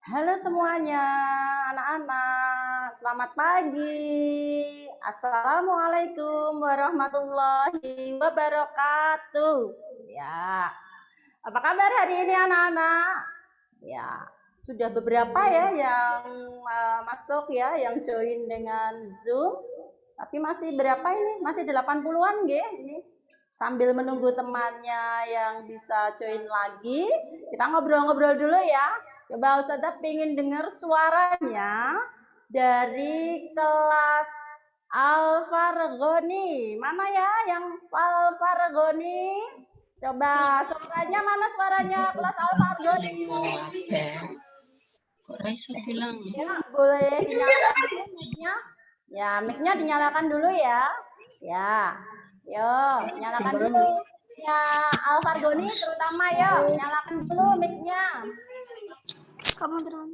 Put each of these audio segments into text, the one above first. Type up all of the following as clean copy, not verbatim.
Halo semuanya, anak-anak. Selamat pagi. Assalamualaikum warahmatullahi wabarakatuh. Ya, apa kabar hari ini anak-anak? Ya, sudah beberapa ya yang masuk ya, yang join dengan Zoom. Tapi masih berapa ini? Masih 80-an nggih ini. Sambil menunggu temannya yang bisa join lagi, kita ngobrol-ngobrol dulu ya. Coba Ustazah pengen dengar suaranya dari kelas Al-Fargoni. Mana ya yang Al-Fargoni? Coba suaranya mana suaranya kelas Al-Fargoni? Kok Raisa bilang? Ya, boleh dinyalakan dulu mic-nya. Ya, mic-nya dinyalakan dulu ya. Ya. Yo, nyalakan dulu. Ya, Al-Fargoni terutama yo, nyalakan dulu mic-nya. Kamu terus.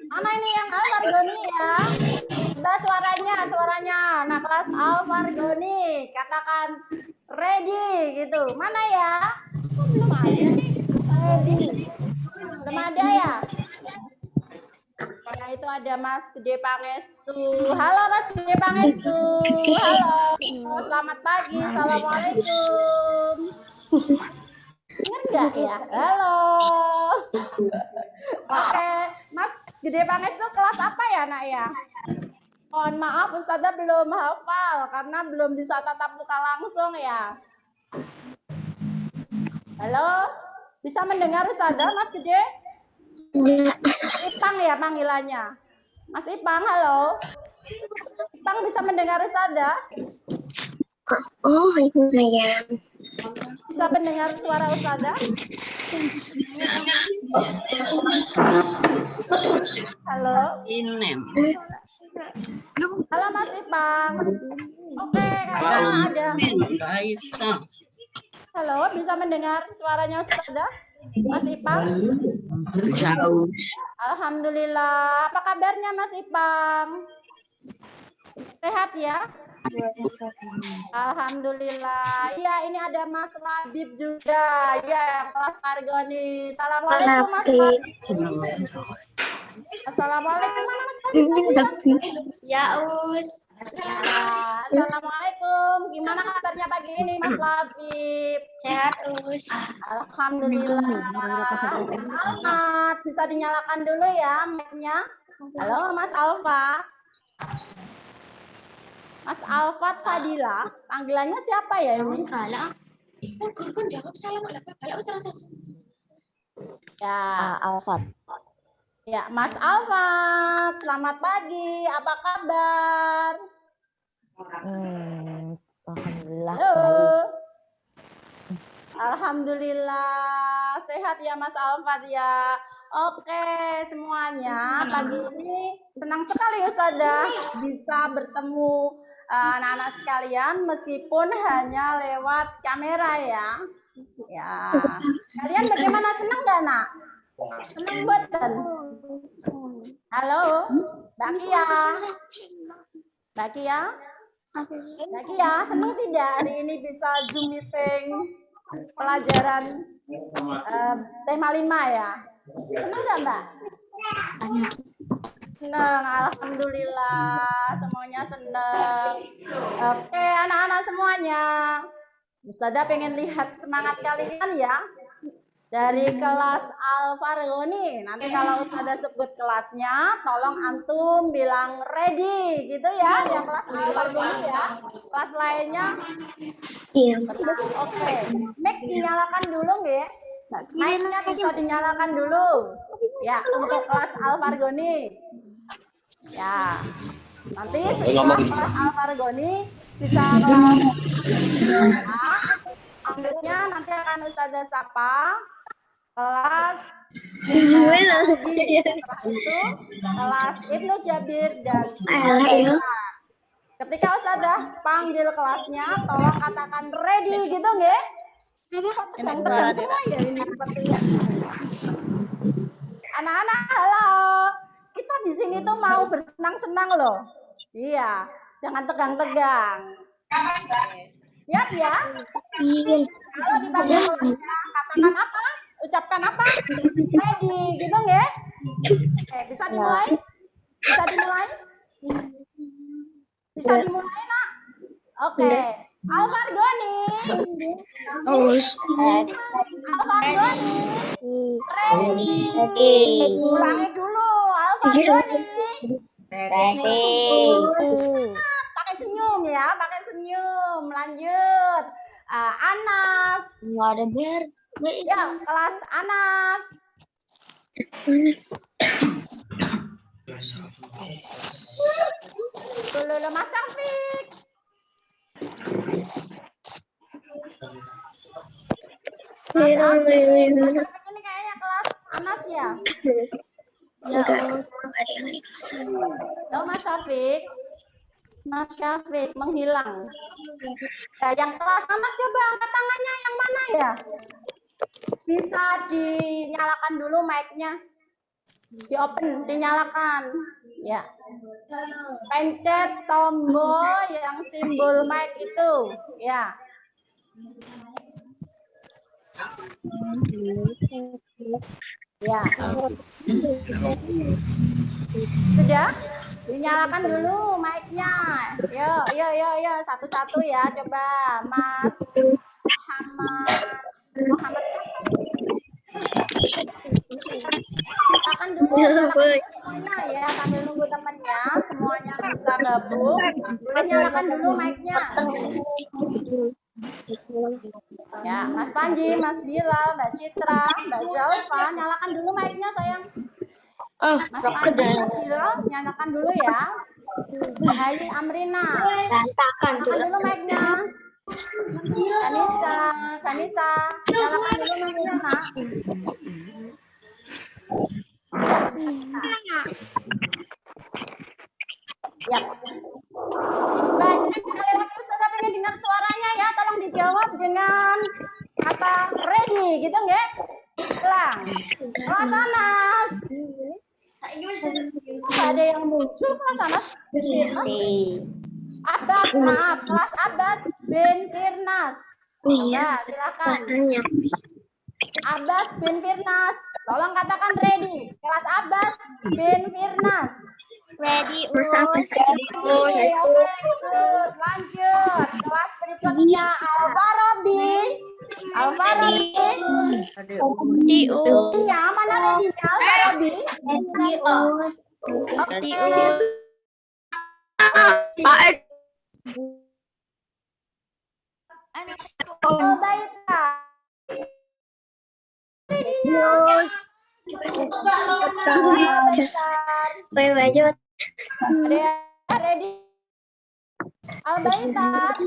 Mana ini yang Al-Fargoni ya? Coba suaranya. Nah, kelas Al-Fargoni, katakan ready gitu. Mana ya? Oh, belum ada nih. Ready. Belum ada ya? Nah, itu ada Mas Gede Pangestu. Halo Mas Gede Pangestu. Halo. Selamat pagi. Assalamualaikum. Dengar nggak ya? Halo. Oke, Mas Gede Pangestu kelas apa ya, Nak ya? Mohon maaf, Ustazah belum hafal karena belum bisa tatap muka langsung ya. Halo, bisa mendengar Ustazah, Mas Gede? Ipang ya panggilannya. Mas Ipang, halo. Ipang bisa mendengar Ustazah? Oh, iya. Bisa mendengar suara Ustazah? Halo. Halo Mas Ipang. Oke, kayaknya ada. Raisa. Halo, bisa mendengar suaranya Ustazah? Mas Ipang? Jauh. Alhamdulillah. Apa kabarnya Mas Ipang? Sehat ya? Alhamdulillah. Ya, ini ada Mas Labib juga. Ya, kelas Fargoni. Assalamualaikum Mas Labib. Assalamualaikum, mana Mas Labib? Ya, Us. Assalamualaikum. Gimana kabarnya pagi ini Mas Labib? Sehat, Us. Alhamdulillah. Mas Alfat, bisa dinyalakan dulu ya mic-nya. Halo Mas Alfat. Mas Alfat Fadila, panggilannya siapa ya ini? Kalah. Korban jawab salam kalau usah. Ya, Alfat. ya Mas Alfat, selamat pagi. Apa kabar? Alhamdulillah. Halo. Alhamdulillah, sehat ya Mas Alfat ya. Oke, semuanya pagi ini senang sekali Ustazah bisa bertemu anak-anak sekalian meskipun hanya lewat kamera ya. Ya, kalian bagaimana, senang nggak nak? Senang buatan. Halo, Mbak Kia. Mbak Kia, Mbak Kia, senang tidak hari ini bisa Zoom meeting pelajaran tema 5 ya? Senang nggak Mbak? Senang, alhamdulillah semuanya senang. Oke anak-anak semuanya, Ustazah pengen lihat semangat kalian ya dari kelas Al-Fargoni. Nanti kalau Ustazah sebut kelasnya, tolong antum bilang ready gitu ya, yang kelas Al-Fargoni ya. Kelas lainnya Iya. oke. Mic dinyalakan dulu nggih. Mic-nya bisa dinyalakan dulu. Ya, untuk kelas Al-Fargoni. Ya. Nanti setelah kelas Al-Fargoni bisa kelas selanjutnya nanti akan Ustazah sapa kelas itu kelas Ibnu Jabir dan ketika Ustazah panggil kelasnya, tolong katakan ready gitu nggih? Tegang semua ya ini sepertinya. Anak-anak, halo. Kita di sini tuh mau bersenang-senang loh. Iya, jangan tegang-tegang. Siap ya? Iya. Kalau dipanggil kelasnya, kata Katakan apa? Ucapkan apa? Ready, gitu nggih? Oke, bisa dimulai? Bisa dimulai? Bisa dimulai, Nak? Oke. Alfargoni. Alfargoni. Ready. Ulangi dulu. Alfargoni. Pakai senyum ya, pakai senyum. Lanjut. Anas. Ada biar. Ya, kelas Anas. Dulu Mas Syafiq. Mas Syafiq ini kayaknya kelas Anas ya. Oh, Mas Syafiq. Mas Syafiq menghilang. Ya, yang kelas Anas coba angkat tangannya yang mana ya? Bisa dinyalakan dulu mic-nya. Di open, dinyalakan. Ya. Pencet tombol yang simbol mic itu. Ya. Ya. Sudah? Dinyalakan dulu mic-nya. Yo, satu-satu ya, coba. Mas Muhammad siapa? Nyalakan dulu semuanya ya, sambil nunggu temennya semuanya bisa gabung. Boleh nyalakan dulu mic-nya. Ya, Mas Panji, Mas Bilal, Mbak Citra, Mbak Zalfa, nyalakan dulu mic-nya sayang. Mas Panji, Mas Bilal, nyalakan dulu ya. Hayi Amrina, nyalakan dulu mic-nya. Kanisa, nyalakan dulu mic-nya, Nak. Ya. Baca sekali lagi Ustazah pengen dengar suaranya ya, tolong dijawab dengan kata ready gitu nggih? Ulang. Kelas Anas. Ada yang muncul kelas Anas bin Firnas. Abbas, maaf, kelas Abbas bin Firnas. Ya, silakan. Abbas bin Firnas. Tolong katakan ready. Kelas Abbas bin Firnas. Ready, Oke, good. Lanjut. Kelas berikutnya Alfarobi. Ya, mana ready-nya Alfarobi? Oke. Albaita. Ready-nya. Ready. Albaitat.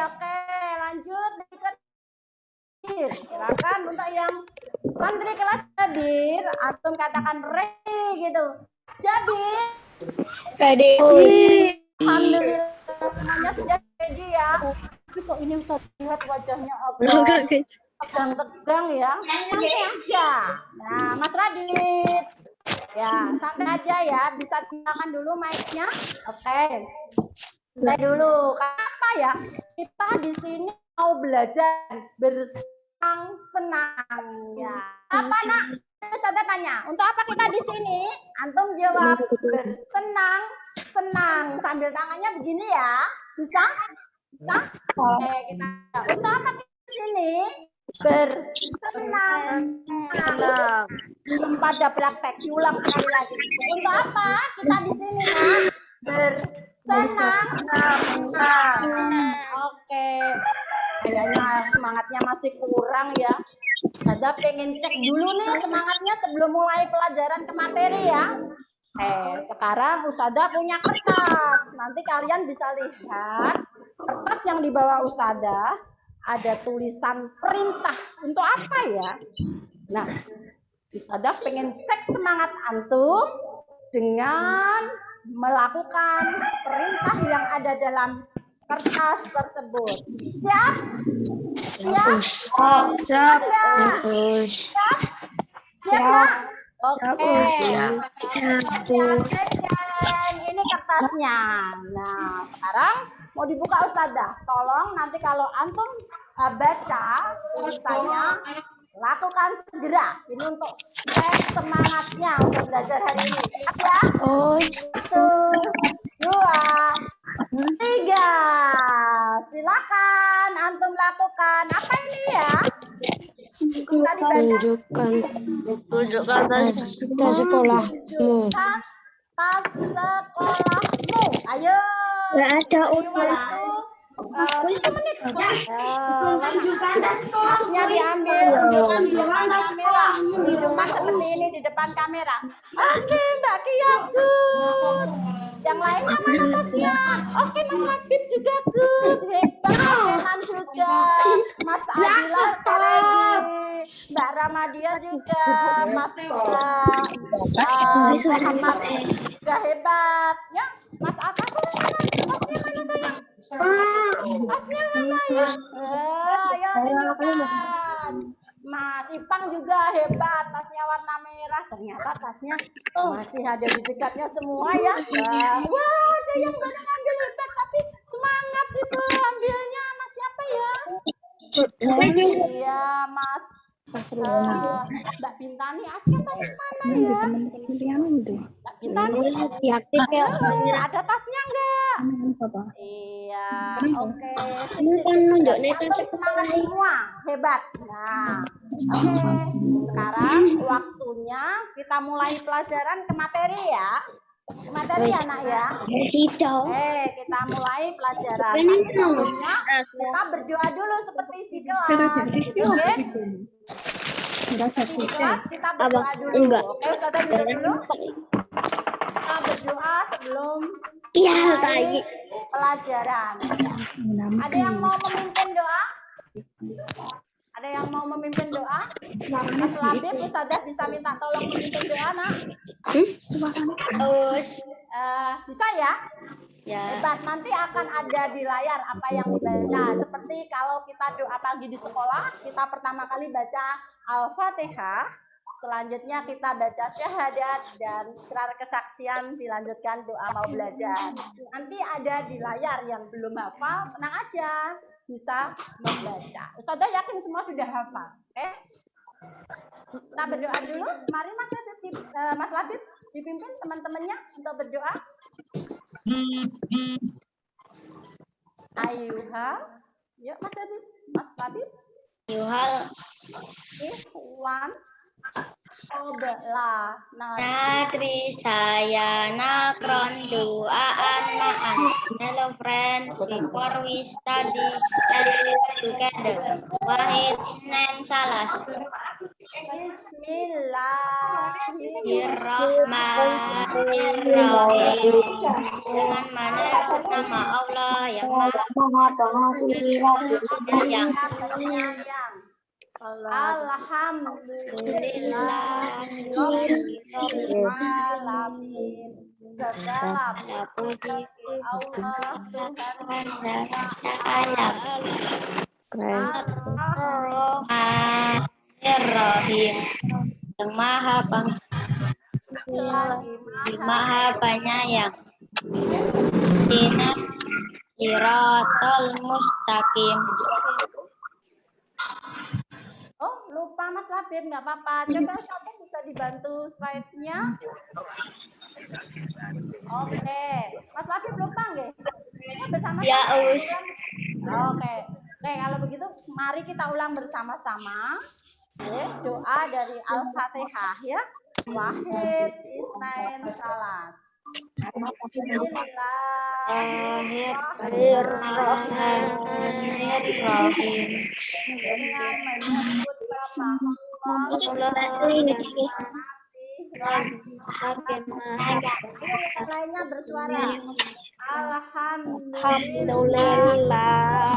Oke, lanjut berikut. Silakan untuk yang santri kelas Jabir, antum katakan ready gitu. Jabir. Ready. Alhamdulillah semuanya sudah ready ya. Tapi kok ini Ustaz lihat wajahnya tegang ya. Santai aja. Nah, Mas Radit. Ya, santai aja ya. Bisa nyalakan dulu mic-nya. Oke. Saya dulu. Kenapa ya? Kita di sini mau belajar bersenang-senang ya. Apa nak? Ustazah tanya. Untuk apa kita di sini? Antum jawab bersenang-senang. Sambil tangannya begini ya. Bisa? Bisa? Oke, kita. Untuk apa kita di sini? Bersenang. Belum pada praktek, diulang sekali lagi. Untuk apa kita di sini, Nak? Bersenang. Oke. Kayaknya semangatnya masih kurang ya. Saya pengen cek dulu nih semangatnya sebelum mulai pelajaran ke materi ya. Sekarang Ustazah punya kertas. Nanti kalian bisa lihat kertas yang dibawa Ustazah. Ada tulisan perintah untuk apa ya? Nah, Ustazah pengen cek semangat antum dengan melakukan perintah yang ada dalam kertas tersebut. Siap? Siap? Siap? Siap, Nak? Oke. Siap. ini kertasnya. Nah, sekarang mau dibuka Ustazah. Tolong nanti kalau antum baca tulisannya lakukan segera. Ini untuk cek semangatnya untuk belajar hari ini. Siap ya? Oh, 1, 2, 3. Silakan antum lakukan. Apa ini ya? Tadi baca. tunjukkan tas sekolahmu. Tunjukkan tas sekolahmu. Ayo. Nggak ada Waktu 1 menit. Tasnya diambil, tunjukkan di depan kamera. Tunjukkan seperti ini di depan kamera. Oke, Mbak Kia, good. Yang lainnya mana tasnya? Oke, Mas Labib juga good. Hebat, Mas Kenan juga. Mas Adila keren. Mbak Ramadia juga. Mas Muhammad juga hebat. Ya, Mas Atta mana? Tasnya mana sayang? Tasnya mana ya? Ayo tunjukkan. Mas Ipang juga hebat, tasnya warna merah. Ternyata tasnya masih ada di dekatnya semua ya. Wah, ada yang baru ngambil hebat, tapi semangat itu ambilnya. Mas siapa ya? Iya, Mas Mbak Bintani. Asli tasnya mana ya? Mbak Bintani. Ada tasnya enggak? Iya, oke. Semangat semua, hebat. Nah, oke. Sekarang waktunya kita mulai pelajaran ke materi ya. Ke materi ya, Nak ya. Kita mulai pelajaran. Tapi sebelumnya kita berdoa dulu seperti di kelas. Oke? Di kelas kita berdoa dulu. Oke, Ustazah dulu. Kita berdoa sebelum mulai pelajaran. Ada yang mau memimpin doa? Ada yang mau memimpin doa? Mas Labib, Ustazah bisa minta tolong memimpin doa, Nak? Bisa ya? Hebat, nanti akan ada di layar apa yang dibaca. Seperti kalau kita doa pagi di sekolah, kita pertama kali baca Al-Fatihah, selanjutnya kita baca syahadat dan ikrar kesaksian, dilanjutkan doa mau belajar. Nanti ada di layar, yang belum hafal, tenang aja, bisa membaca. Ustazah yakin semua sudah hafal. Oke? Kita berdoa dulu. Mari Mas Labib dipimpin teman-temannya untuk berdoa. Ayuha, yuk Mas Labib. Ikhwan Obla Natri saya nakron duaan ma'an. Hello friend, before we study together. Wahid Isnan Salas. Bismillahirrahmanirrahim. Dengan menyebut nama Allah yang Maha Penyayang. Alhamdulillahirrahmanirrahim. Segala puji Allah Tuhan alam. Ar-Rahim yang Maha Penyayang. Siratal Mustaqim. Oh, lupa Mas Labib, nggak apa-apa. Coba Ustazah bisa dibantu slide-nya. Oke, Mas Labib lupa nggak? Bersama-sama. Ya, Us. Oke, kalau begitu mari kita ulang bersama-sama. Doa dari Al-Fatihah ya. Wahid Isnain Salas. Bismillahirrahmanirrahim. Dengan menyebut nama yang lainnya bersuara. Alhamdulillah.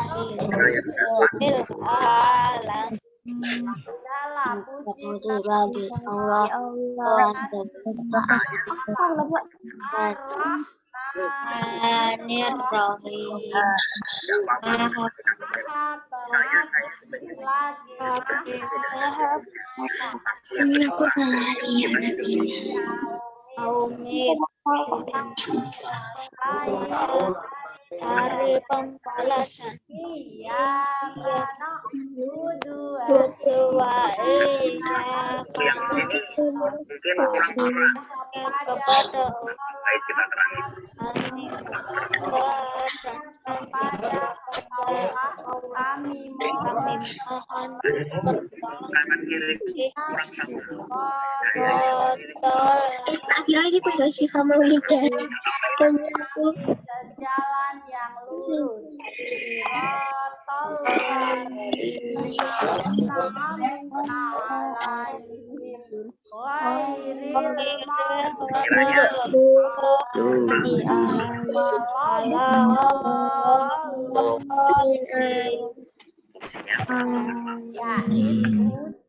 Segala puji bagi Allah. Ar-Rahmanirrahim. Maha Pengasih lagi hari pembalasan. Iya, karena dua Kedua kepada kepada Allah kami mohon lagi pada si kamu lidah ke jalan yang lurus. Siratal ladzina an'amta 'alaihim ghairil maghdubi 'alaihim yaitu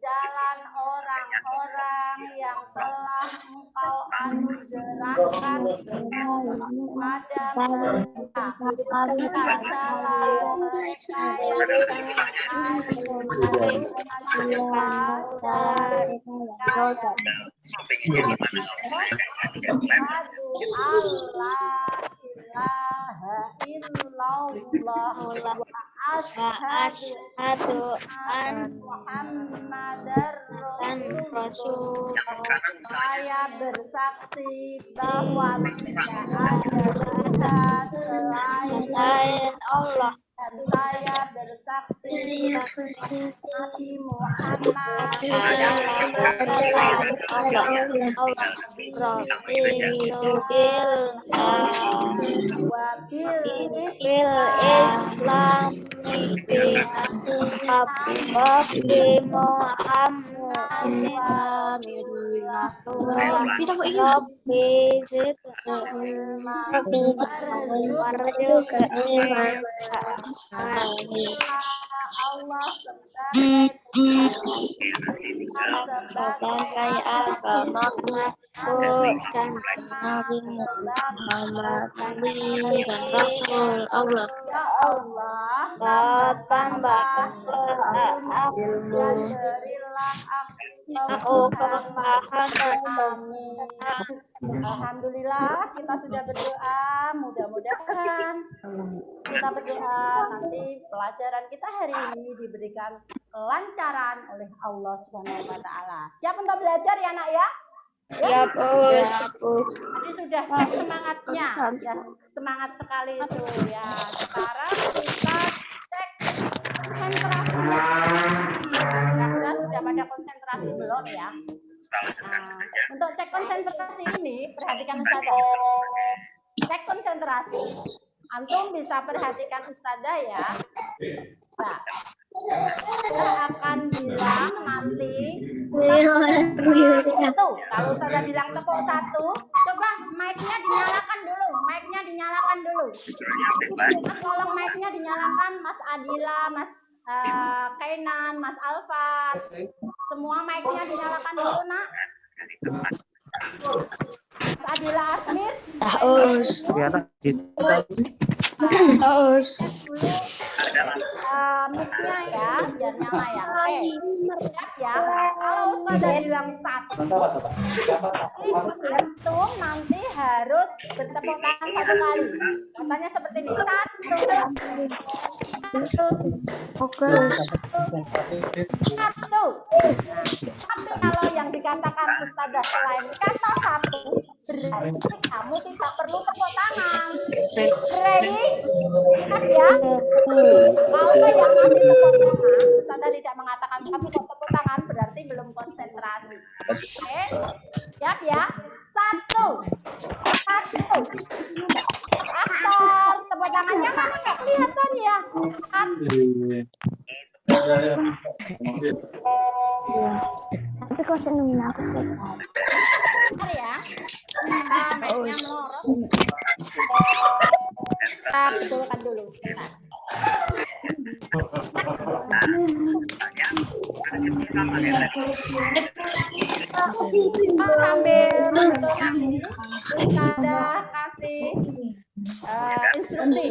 jalan orang-orang yang telah Engkau anugerahkan pada mereka, bukan jalan mereka yang asyhadu an Muhammadar Rasulullah. Saya bersaksi bahwa tidak ada Tuhan selain Allah, dan saya bersaksi Nabi Muhammad Allah sebagai agama dan Nabi Muhammad dan Rasul Allah. Ya Allah, tambahkanlah aku dan berilah aku kepahaman kami. Alhamdulillah, kita sudah berdoa. Mudah-mudahan kita berdoa nanti pelajaran kita hari ini diberikan kelancaran oleh Allah Subhanahu wa taala. Siap untuk belajar ya, Nak ya? Siap, Us. Tadi sudah cek semangatnya, sudah semangat sekali itu ya. Sekarang kita cek konsentrasinya. Kira-kira sudah pada konsentrasi belum ya? Nah, untuk cek konsentrasi ini, perhatikan Ustazah. Cek konsentrasi. Antum bisa perhatikan Ustazah ya. Nah, kita akan bilang nanti satu. Kalau Ustazah bilang tepuk satu, coba mic-nya dinyalakan dulu. Mic-nya dinyalakan dulu. Mas tolong mic-nya dinyalakan, Mas Adila, Mas Kainan, Mas Alfat. Semua mic-nya dinyalakan dulu, Nak. Mas Adila Asmir. Mic-nya ya, biar nyala ya. Oke, siap ya. Kalau Ustazah bilang satu, antum nanti harus bertepuk tangan satu kali. Contohnya seperti ini, satu. Oke. Satu. Tapi kalau yang dikatakan Ustazah selain kata satu, berarti kamu tidak perlu tepuk tangan. Ready? Siap ya? Kalau yang masih tepuk tangan, Ustazah tidak mengatakan satu kok tepuk tangan, berarti belum konsentrasi. Oke? Siap ya? Satu. Aktor, tepuk tangannya mana nggak kelihatan ya? Tapi kok senengin aku sih? Bentar ya. Mic-nya melorot. Kita betulkan dulu. Bentar. Sambil membetulkan ini, kita kasih instruksi.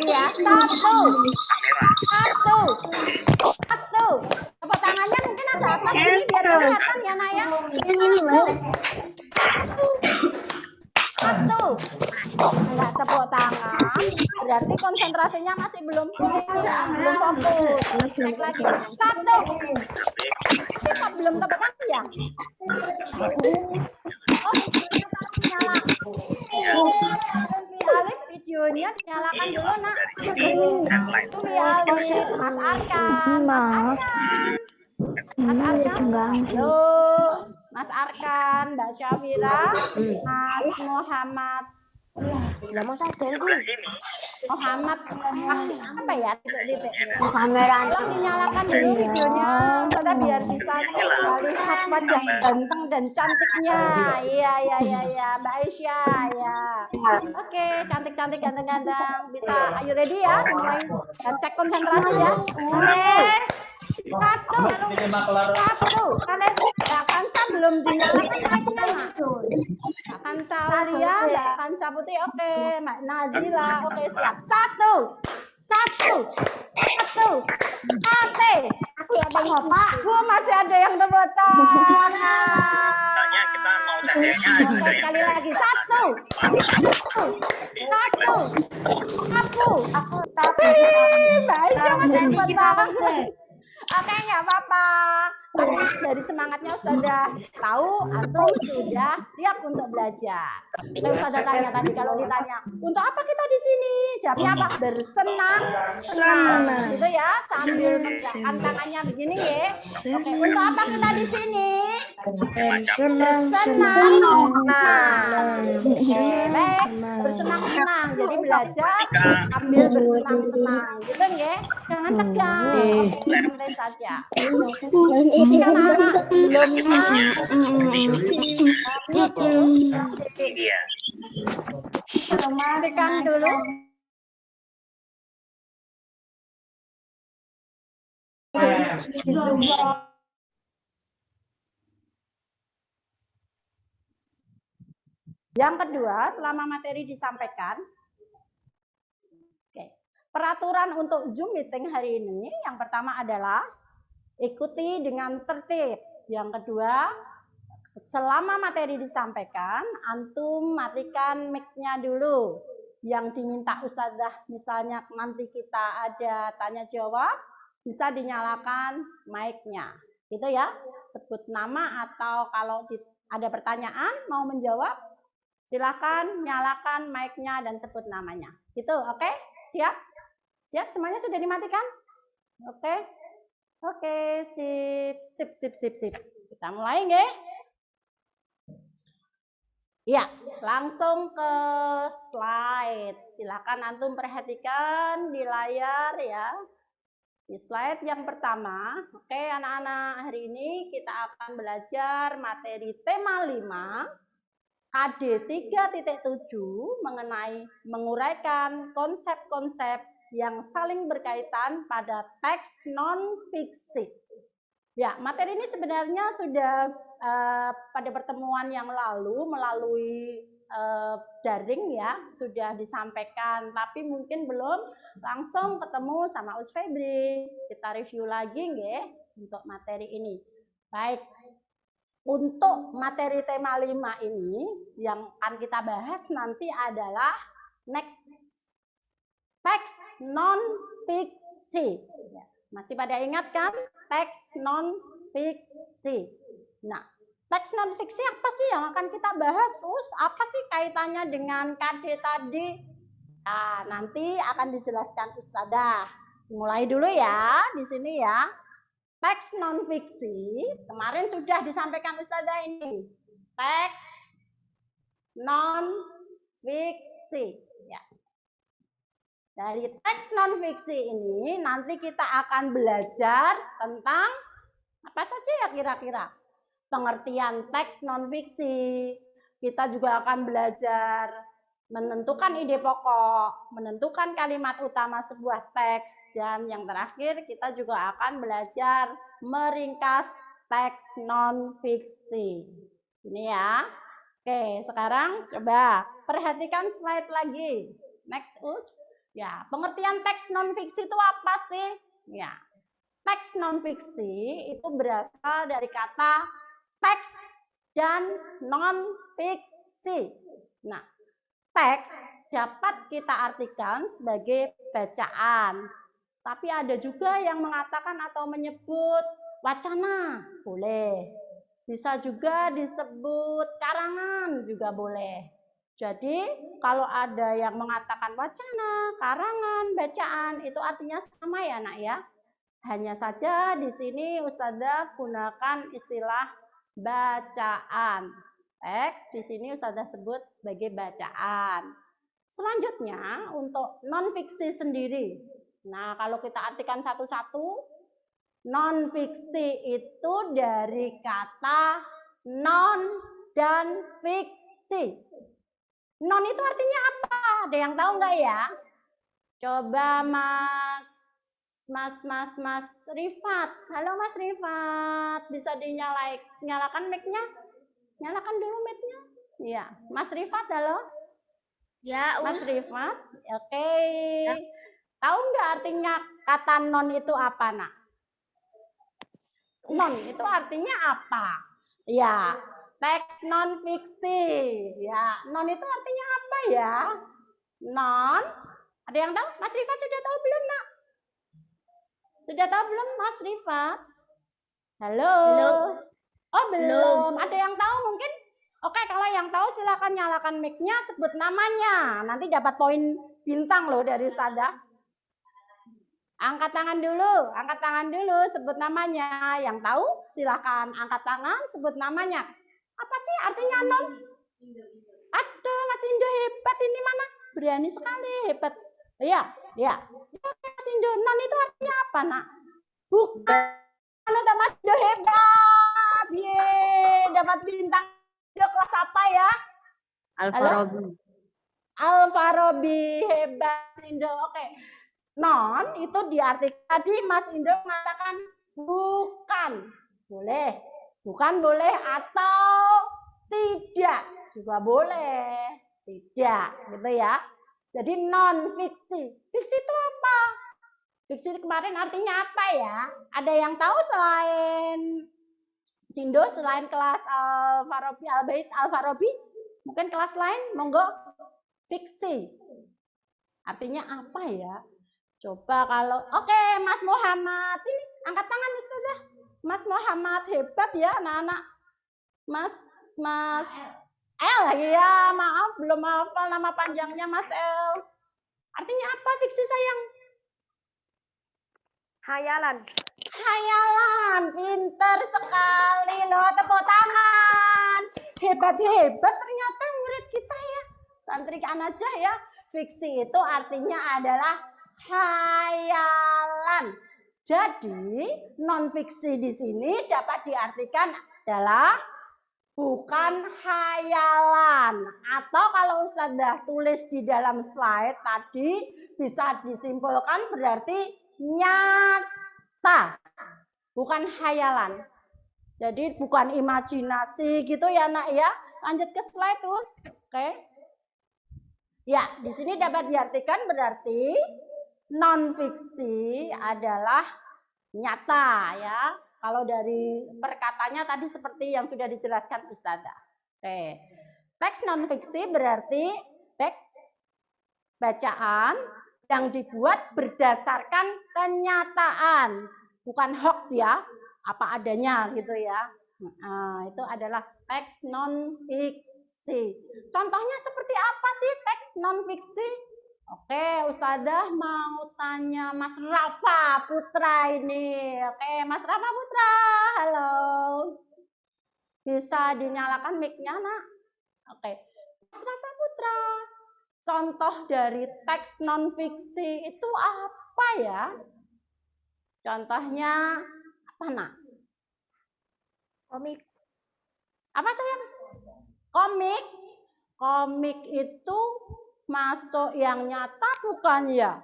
Ya, satu. Tepuk tangannya mungkin agak atas ini biar kelihatan ya, Naya. Ini, konsentrasinya masih belum full ini, belum fokus. Cek lagi. 1. Kita belum tepuk tangan ya? Oh, nyala. Alif videonya dinyalakan dulu, Nak. Itu Alif, Mas Arkan, Mas Arkan. Mas Arkan. Halo, Mas Arkan, Mbak Syafira, Mas Muhammad. Nama saya Muhammad apa ya titik-titik. kamera. Tolong dinyalakan dulu videonya, Ustazah biar bisa lihat wajah ganteng dan cantiknya. Iya, Mbak Aisyah ya. Oke, cantik-cantik, ganteng-ganteng. Bisa, ayo ready ya, mulai cek konsentrasi ya. Satu. Mbak Kansa belum dinyalakan mic-nya, Mak. Mbak Kansa Aulia, Mbak Kansa Putri, oke. Mbak Nazila, oke siap. Satu. Ate. Aku ya Bang Bapak. Masih ada yang tepuk tangan. Oke, sekali lagi. Satu. Aku. Mbak Aisyah masih tepuk tangan. Oke, nggak apa-apa. Tapi dari semangatnya Ustazah tahu antum sudah siap untuk belajar. Kayak Ustazah tanya tadi, kalau ditanya, untuk apa kita di sini? Jawabnya apa? Bersenang-senang. Gitu ya, sambil menggerakkan tangannya begini ya. Oke, untuk apa kita di sini? Bersenang-senang. Baik, bersenang-senang. Jadi belajar ambil bersenang-senang. Gitu ya. Jangan tegang. Oke, santai saja. Anak-anak sebelumnya tekan dulu. Yang kedua, selama materi disampaikan, peraturan untuk Zoom meeting hari ini, yang pertama adalah ikuti dengan tertib. Yang kedua, selama materi disampaikan, antum matikan mic-nya dulu. Yang diminta Ustazah, misalnya nanti kita ada tanya jawab, bisa dinyalakan mic-nya. Gitu ya, sebut nama atau kalau ada pertanyaan mau menjawab, silakan nyalakan mic-nya dan sebut namanya. Gitu, oke? Siap? Siap, semuanya sudah dimatikan? Oke, sip. Kita mulai nggih? Ya, langsung ke slide. Silakan antum perhatikan di layar ya. Di slide yang pertama, oke anak-anak, hari ini kita akan belajar materi tema 5 AD 3.7 mengenai menguraikan konsep-konsep yang saling berkaitan pada teks non-fiksi. Ya, materi ini sebenarnya sudah pada pertemuan yang lalu melalui daring ya, sudah disampaikan, tapi mungkin belum langsung ketemu sama Us Febri. Kita review lagi nggih untuk materi ini. Baik, untuk materi tema 5 ini yang akan kita bahas nanti adalah next teks non-fiksi. Masih pada ingat kan? Teks non-fiksi. Nah, teks non-fiksi apa sih yang akan kita bahas? Apa sih kaitannya dengan KD tadi? Nah, nanti akan dijelaskan Ustazah. Mulai dulu ya, di sini ya. Teks non-fiksi, kemarin sudah disampaikan Ustazah ini. Teks non-fiksi. Dari teks non-fiksi ini nanti kita akan belajar tentang apa saja ya kira-kira. Pengertian teks non-fiksi. Kita juga akan belajar menentukan ide pokok, menentukan kalimat utama sebuah teks, dan yang terakhir kita juga akan belajar meringkas teks non-fiksi. Ini ya. Oke, sekarang coba perhatikan slide lagi. Next, Ya, pengertian teks non-fiksi itu apa sih? Ya, teks non-fiksi itu berasal dari kata teks dan non-fiksi. Nah, teks dapat kita artikan sebagai bacaan. Tapi ada juga yang mengatakan atau menyebut wacana, boleh. Bisa juga disebut karangan, juga boleh. Jadi kalau ada yang mengatakan wacana, karangan, bacaan, itu artinya sama ya nak ya. Hanya saja di sini Ustazah gunakan istilah bacaan. Teks di sini Ustazah sebut sebagai bacaan. Selanjutnya untuk non-fiksi sendiri. Nah, kalau kita artikan satu-satu, non-fiksi itu dari kata non dan fiksi. Non itu artinya apa? Ada yang tahu nggak ya? Coba Mas Rifat. Halo Mas Rifat, bisa nyalakan mic-nya? Nyalakan dulu mic-nya. Iya, Mas Rifat, halo. Ya, Mas Rifat, oke. Tahu nggak artinya kata non itu apa, nak? Non itu artinya apa? Ya, teks non fiksi. Ya, non itu artinya apa ya? Non. Ada yang tahu? Mas Rifat sudah tahu belum, nak? Sudah tahu belum, Mas Rifat? Halo. Oh, belum. Ada yang tahu mungkin? Oke, kalau yang tahu silakan nyalakan mic-nya, sebut namanya. Nanti dapat poin bintang loh dari Ustazah. Angkat tangan dulu, sebut namanya. Yang tahu silakan angkat tangan, sebut namanya. Apa sih artinya non? Aduh, Mas Indo hebat ini mana? Berani sekali, hebat. Iya. Mas Indo, non itu artinya apa, nak? Bukan. Mas Indo hebat. Ye, dapat bintang. Kelas apa ya? Al-Farabi, hebat Indo. Oke. Non itu diartikan tadi Mas Indo mengatakan bukan. Boleh. Bukan boleh atau tidak juga boleh. Tidak, gitu ya. Jadi non fiksi. Fiksi itu apa? Fiksi kemarin artinya apa ya? Ada yang tahu selain Cindo, selain kelas Al-Farabi, Al-Bait Al-Farabi? Mungkin kelas lain? Monggo. Fiksi. Artinya apa ya? Coba kalau, oke, Mas Muhammad. Ini angkat tangan Ustazah. Mas Muhammad, hebat ya anak-anak. Mas El, ya maaf, belum hafal nama panjangnya Mas El. Artinya apa fiksi sayang? Hayalan. Hayalan, pinter sekali loh, tepuk tangan. Hebat-hebat ternyata murid kita ya. Santrikan aja ya. Fiksi itu artinya adalah hayalan. Jadi non-fiksi di sini dapat diartikan adalah bukan hayalan. Atau kalau Ustazah tulis di dalam slide tadi bisa disimpulkan berarti nyata. Bukan hayalan. Jadi bukan imajinasi gitu ya nak ya. Lanjut ke slide terus. Oke. Ya, di sini dapat diartikan berarti non-fiksi adalah nyata ya. Kalau dari perkataannya tadi seperti yang sudah dijelaskan Ustazah. Oke. Teks non-fiksi berarti teks bacaan yang dibuat berdasarkan kenyataan. Bukan hoax ya, apa adanya gitu ya. Nah, itu adalah teks non-fiksi. Contohnya seperti apa sih teks non-fiksi? Oke, Ustazah mau tanya Mas Rafa Putra ini. Oke, Mas Rafa Putra, halo. Bisa dinyalakan mic-nya, nak? Oke, Mas Rafa Putra. Contoh dari teks non-fiksi itu apa ya? Contohnya apa, nak? Komik. Apa sayang? Komik. Komik itu masuk yang nyata bukan ya?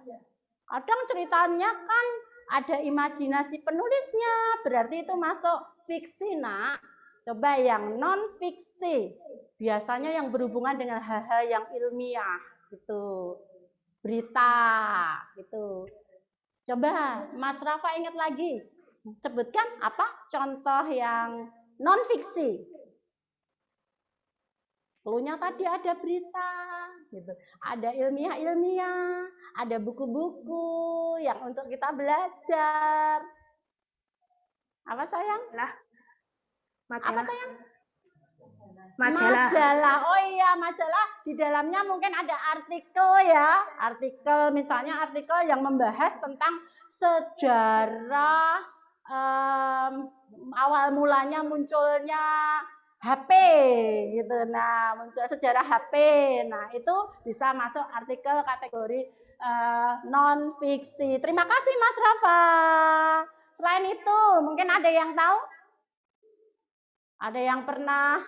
Kadang ceritanya kan ada imajinasi penulisnya, berarti itu masuk fiksi, nak. Coba yang non fiksi, biasanya yang berhubungan dengan hal-hal yang ilmiah gitu, berita gitu. Coba Mas Rafa ingat lagi, sebutkan apa contoh yang non fiksi. Cluenya tadi ada berita, gitu. Ada ilmiah, ada buku-buku yang untuk kita belajar. Apa sayang? Apa sayang? Majalah. Oh iya, majalah. Di dalamnya mungkin ada artikel ya. Artikel, misalnya artikel yang membahas tentang sejarah awal mulanya munculnya HP gitu. Nah, muncul sejarah HP. Nah, itu bisa masuk artikel kategori non fiksi. Terima kasih Mas Rafa. Selain itu, mungkin ada yang tahu? Ada yang pernah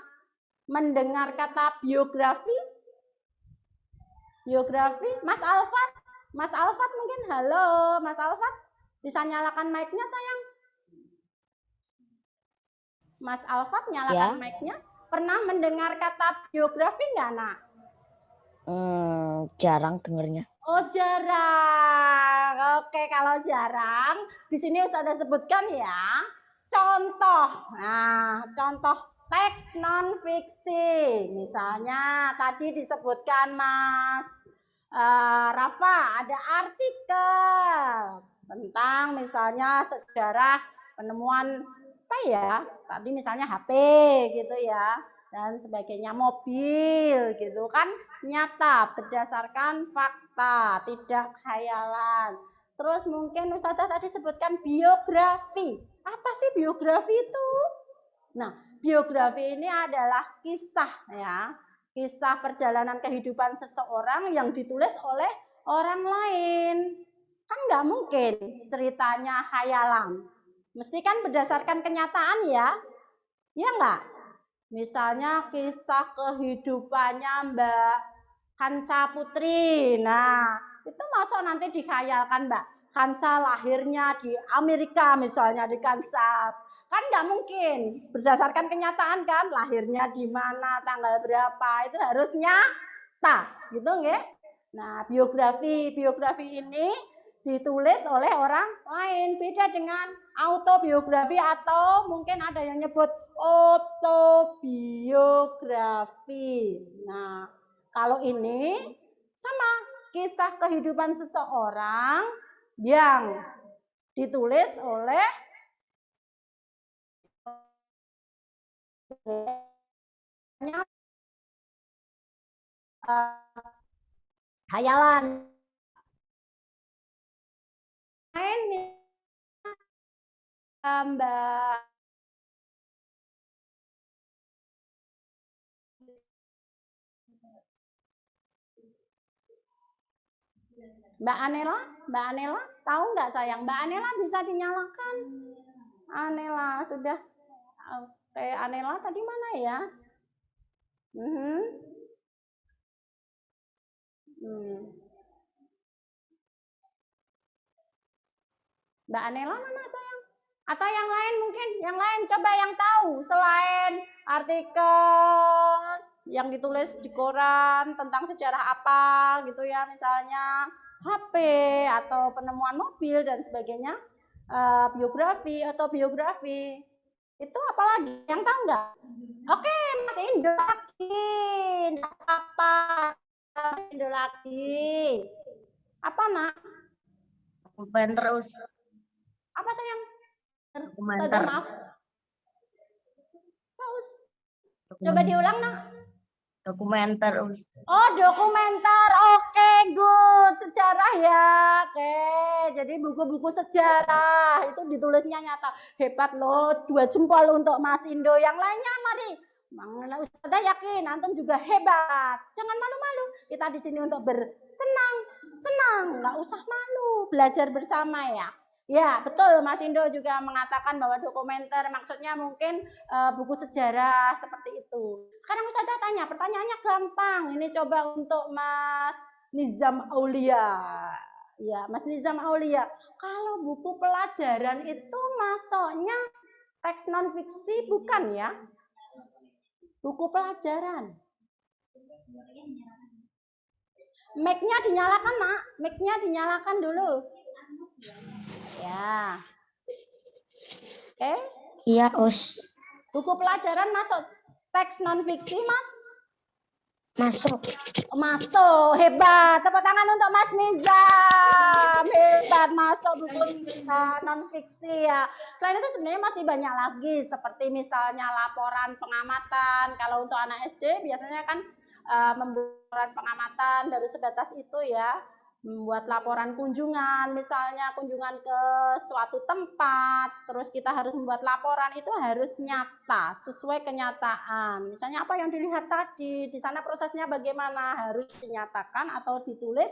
mendengar kata biografi? Biografi? Mas Alfat? Mas Alfat mungkin? Halo, Mas Alfat? Bisa nyalakan mic-nya sayang? Mas Alfat nyalakan mic-nya. Pernah mendengar kata biografi nggak, Nak? Jarang dengernya. Oh, jarang. Oke, kalau jarang, di sini Ustazah sebutkan ya. Contoh. Nah, contoh teks non fiksi. Misalnya tadi disebutkan Mas Rafa, ada artikel tentang misalnya sejarah penemuan apa ya? Tadi misalnya HP gitu ya. Dan sebagainya, mobil gitu kan, nyata berdasarkan fakta, tidak khayalan. Terus mungkin Ustazah tadi sebutkan biografi. Apa sih biografi itu? Nah, biografi ini adalah kisah ya, kisah perjalanan kehidupan seseorang yang ditulis oleh orang lain. Kan nggak mungkin ceritanya khayalan. Mesti kan berdasarkan kenyataan ya. Ya nggak? Misalnya kisah kehidupannya Mbak Hansa Putri. Nah, itu masuk nanti dikhayalkan Mbak Hansa lahirnya di Amerika misalnya, di Kansas. Kan nggak mungkin. Berdasarkan kenyataan kan, lahirnya di mana, tanggal berapa, itu harus nyata. Gitu nggih? Nah, biografi ini ditulis oleh orang lain. Beda dengan autobiografi atau mungkin ada yang nyebut autobiografi. Nah, kalau ini sama kisah kehidupan seseorang yang ditulis oleh khayalan. Mbak Anela, tahu nggak sayang? Mbak Anela bisa dinyalakan? Anela sudah. Oke, Anela tadi mana ya? Mbak Anela mana sayang? Atau yang lain mungkin? Yang lain coba yang tahu selain artikel yang ditulis di koran tentang sejarah apa gitu ya, misalnya HP atau penemuan mobil dan sebagainya, biografi atau biografi. Itu apa lagi? Yang tahu nggak? Oke, Mas Indo lagi. Nggak apa-apa. Indo lagi. Apa, Nak? Dokumenter terus. Apa sayang? Dokumenter. Maaf. Paus. Coba diulang, Nak. Dokumenter. Oh, dokumenter. Oke, good. Sejarah ya. Oke, jadi buku-buku sejarah itu ditulisnya nyata. Hebat loh, 2 jempol untuk Mas Indo. Yang lainnya mari. Ustazah yakin antum juga hebat. Jangan malu-malu. Kita di sini untuk bersenang-senang. Nggak usah malu. Belajar bersama ya. Ya, betul. Mas Indo juga mengatakan bahwa dokumenter maksudnya mungkin buku sejarah seperti itu. Sekarang Ustazah tanya, pertanyaannya gampang. Ini coba untuk Mas Nizam Aulia. Ya, Mas Nizam Aulia. Kalau buku pelajaran itu masuknya teks non fiksi bukan ya? Buku pelajaran. Mic-nya dinyalakan, Nak. Mic-nya dinyalakan dulu. Ya. Oke. Iya, Us. Buku pelajaran masuk teks non fiksi, Mas? Masuk. Masuk, hebat. Tepuk tangan untuk Mas Nizam. Hebat, masuk buku non fiksi ya. Selain itu sebenarnya masih banyak lagi seperti misalnya laporan pengamatan. Kalau untuk anak SD biasanya kan membuat pengamatan baru sebatas itu ya. Membuat laporan kunjungan, misalnya kunjungan ke suatu tempat, terus kita harus membuat laporan itu harus nyata, sesuai kenyataan. Misalnya apa yang dilihat tadi, di sana prosesnya bagaimana, harus dinyatakan atau ditulis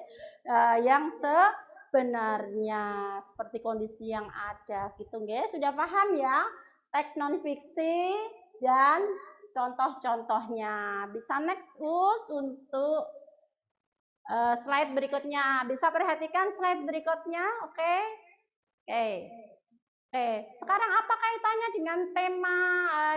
yang sebenarnya seperti kondisi yang ada gitu, guys. Sudah paham ya teks non fiksi dan contoh-contohnya. Bisa next Us untuk slide berikutnya. Bisa perhatikan slide berikutnya, oke? Oke. Sekarang apa kaitannya dengan tema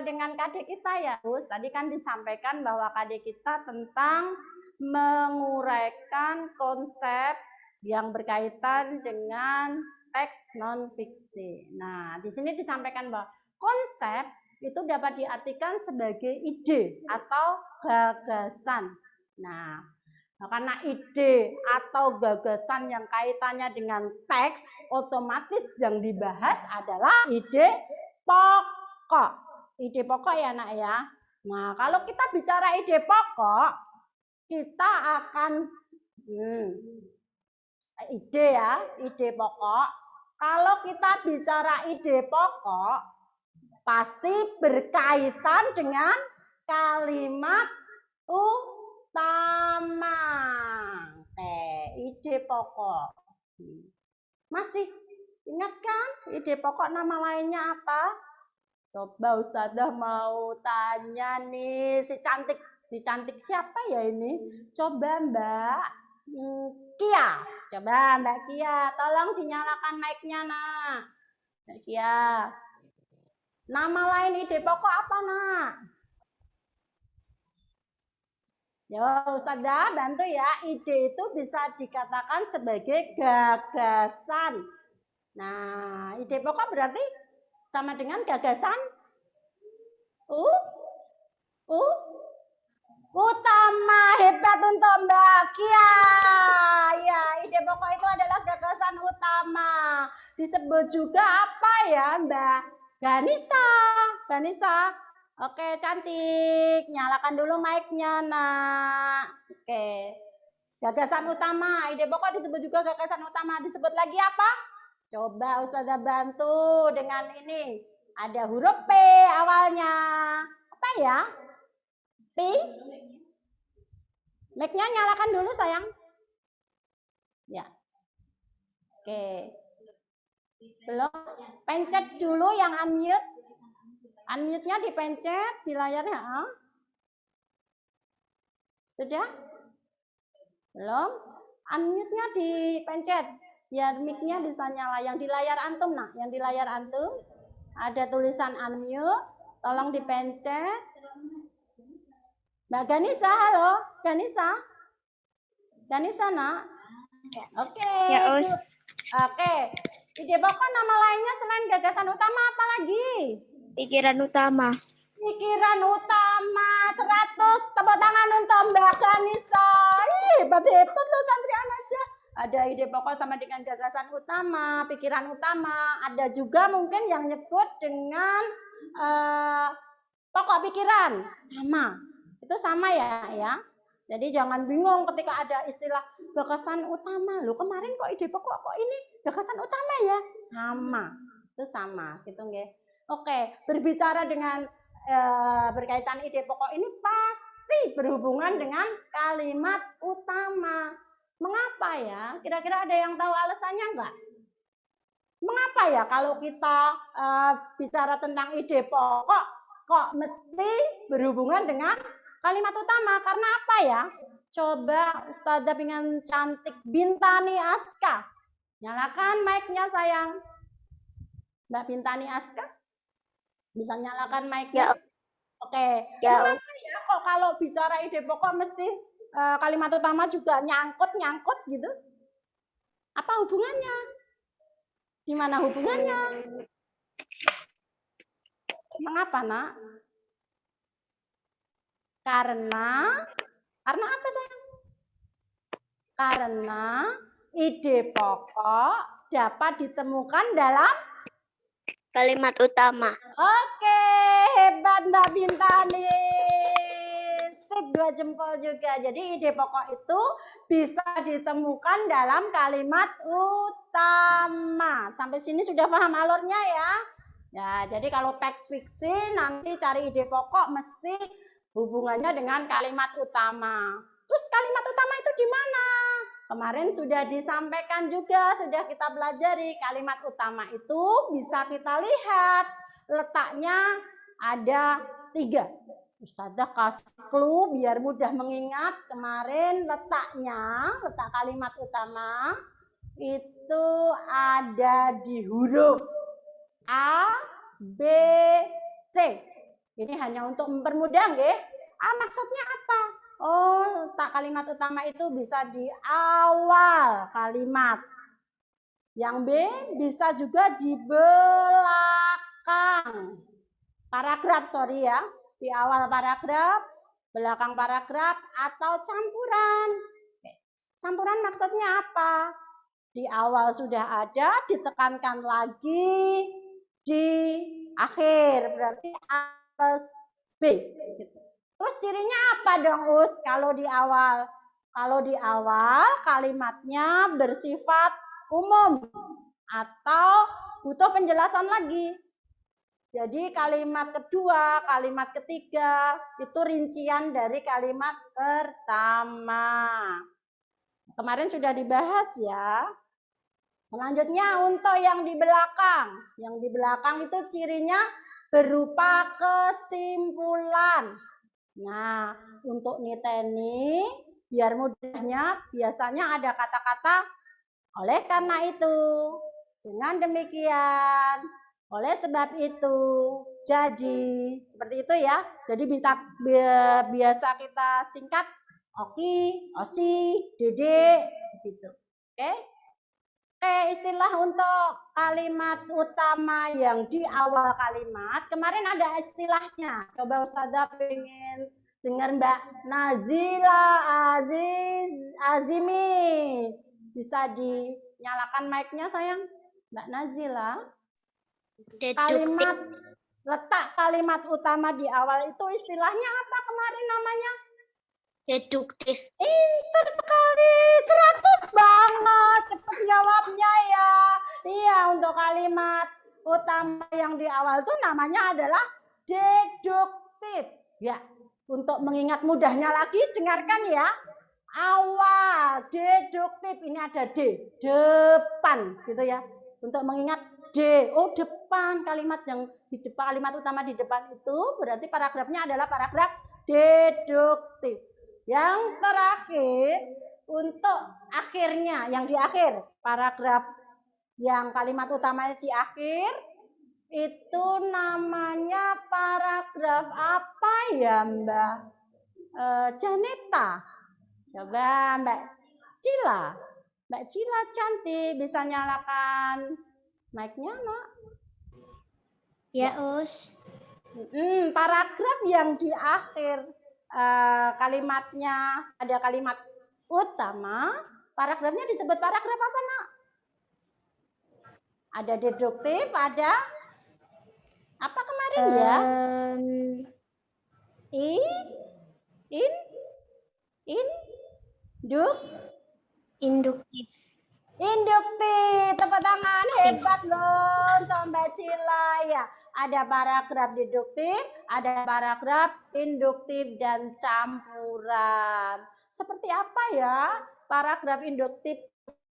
dengan KD kita ya, Gus? Tadi kan disampaikan bahwa KD kita tentang menguraikan konsep yang berkaitan dengan teks non fiksi. Nah, di sini disampaikan bahwa konsep itu dapat diartikan sebagai ide atau gagasan. Nah, karena ide atau gagasan yang kaitannya dengan teks, otomatis yang dibahas adalah ide pokok. Ide pokok ya nak ya. Nah, kalau kita bicara ide pokok, kita akan ide ya, ide pokok. Kalau kita bicara ide pokok, pasti berkaitan dengan kalimat utama. Ide pokok. Masih ingat kan ide pokok nama lainnya apa? Coba Ustazah mau tanya nih si cantik siapa ya ini? Coba Mbak Kia. Coba Mbak Kia, tolong dinyalakan mic-nya nak. Mbak Kia. Nama lain ide pokok apa nak? Yo, Ustazah bantu ya. Ide itu bisa dikatakan sebagai gagasan. Nah, ide pokok berarti sama dengan gagasan utama. Hebat untuk Mbak Kia. Ya, ide pokok itu adalah gagasan utama. Disebut juga apa ya, Mbak Ganisa. Oke, cantik. Nyalakan dulu mic-nya, nak. Oke. Gagasan utama. Ide pokok disebut juga gagasan utama. Disebut lagi apa? Coba Ustazah bantu dengan ini. Ada huruf P awalnya. Apa ya? P? Mic-nya nyalakan dulu, sayang. Ya. Oke. Belum? Pencet dulu yang unmute. Unmute-nya dipencet di layarnya. Sudah? Belum? Unmute-nya dipencet biar mic-nya bisa nyala. Yang di layar antum, nah, yang di layar antum ada tulisan unmute, tolong dipencet. Mbak Ganisa, halo, Ganisa, nak. Oke. Ya, Us. Oke. Ide pokok nama lainnya selain gagasan utama apa lagi? Pikiran utama. Pikiran utama 100 tepuk tangan untuk Mbak Ganisa. Hebat loh santriwan aja. Ada ide pokok sama dengan gagasan utama, pikiran utama. Ada juga mungkin yang nyebut dengan pokok pikiran. Sama. Itu sama ya. Jadi jangan bingung ketika ada istilah gagasan utama. Loh kemarin kok ide pokok kok ini gagasan utama ya? Sama. Itu sama gitu nggih. Oke, berbicara dengan berkaitan ide pokok ini pasti berhubungan dengan kalimat utama. Mengapa ya? Kira-kira ada yang tahu alasannya enggak? Mengapa ya kalau kita bicara tentang ide pokok kok mesti berhubungan dengan kalimat utama? Karena apa ya? Coba Ustazah pengen cantik Bintani Aska. Nyalakan mic-nya sayang. Mbak Bintani Aska. Bisa nyalakan mic-nya? Ya. Oke. Ya. Kenapa ya kok kalau bicara ide pokok mesti kalimat utama juga nyangkut gitu? Apa hubungannya? Di mana hubungannya? Mengapa, nak? Karena apa sayang? Karena ide pokok dapat ditemukan dalam Kalimat utama. Oke, hebat Mbak Bintani. Sip, 2 jempol juga. Jadi ide pokok itu bisa ditemukan dalam kalimat utama. Sampai sini sudah paham alurnya ya? Ya, jadi kalau teks fiksi nanti cari ide pokok mesti hubungannya dengan kalimat utama. Terus kalimat utama itu di mana? Kemarin sudah disampaikan juga, sudah kita pelajari kalimat utama itu bisa kita lihat letaknya ada 3. Ustazah kasih clue biar mudah mengingat. Kemarin letak kalimat utama itu ada di huruf A, B, C. Ini hanya untuk mempermudah, nggih. Maksudnya apa? Oh, letak kalimat utama itu bisa di awal kalimat. Yang B bisa juga di belakang paragraf, sorry ya. Di awal paragraf, belakang paragraf, atau campuran. Campuran maksudnya apa? Di awal sudah ada, ditekankan lagi di akhir. Berarti A plus B. Terus cirinya apa dong Us kalau di awal? Kalau di awal kalimatnya bersifat umum atau butuh penjelasan lagi. Jadi kalimat kedua, kalimat ketiga itu rincian dari kalimat pertama. Kemarin sudah dibahas ya. Selanjutnya untuk yang di belakang. Yang di belakang itu cirinya berupa kesimpulan. Nah, untuk niteni, biar mudahnya, biasanya ada kata-kata oleh karena itu, dengan demikian, oleh sebab itu, jadi, seperti itu ya. Jadi biasa kita singkat, oki, osi, dede, gitu. Oke? Oke, istilah untuk kalimat utama yang di awal kalimat. Kemarin ada istilahnya. Coba Ustazah pengen dengar Mbak Nazila Azimi. Bisa dinyalakan mic-nya sayang? Mbak Nazila. Letak kalimat utama di awal itu istilahnya apa kemarin namanya? Deduktif. Pinter sekali, 100 banget, cepet jawabnya ya. Iya, untuk kalimat utama yang di awal itu namanya adalah deduktif. Ya, untuk mengingat mudahnya lagi, dengarkan ya. Awal, deduktif, ini ada D, depan, gitu ya. Untuk mengingat D, oh depan, kalimat yang di depan, kalimat utama di depan itu berarti paragrafnya adalah paragraf deduktif. Yang terakhir untuk akhirnya, yang di akhir, paragraf yang kalimat utamanya di akhir, itu namanya paragraf apa ya Mbak Janeta? Coba Mbak Cila. Mbak Cila cantik, bisa nyalakan mic-nya, Nak? Ya, Us. Paragraf yang di akhir kalimatnya ada kalimat utama, paragrafnya disebut paragraf apa Nak? Ada deduktif, ada apa kemarin ya? Induktif. Induktif, tepuk tangan, hebat loh untuk Mbak Cila ya. Ada paragraf deduktif, ada paragraf induktif dan campuran. Seperti apa ya paragraf induktif?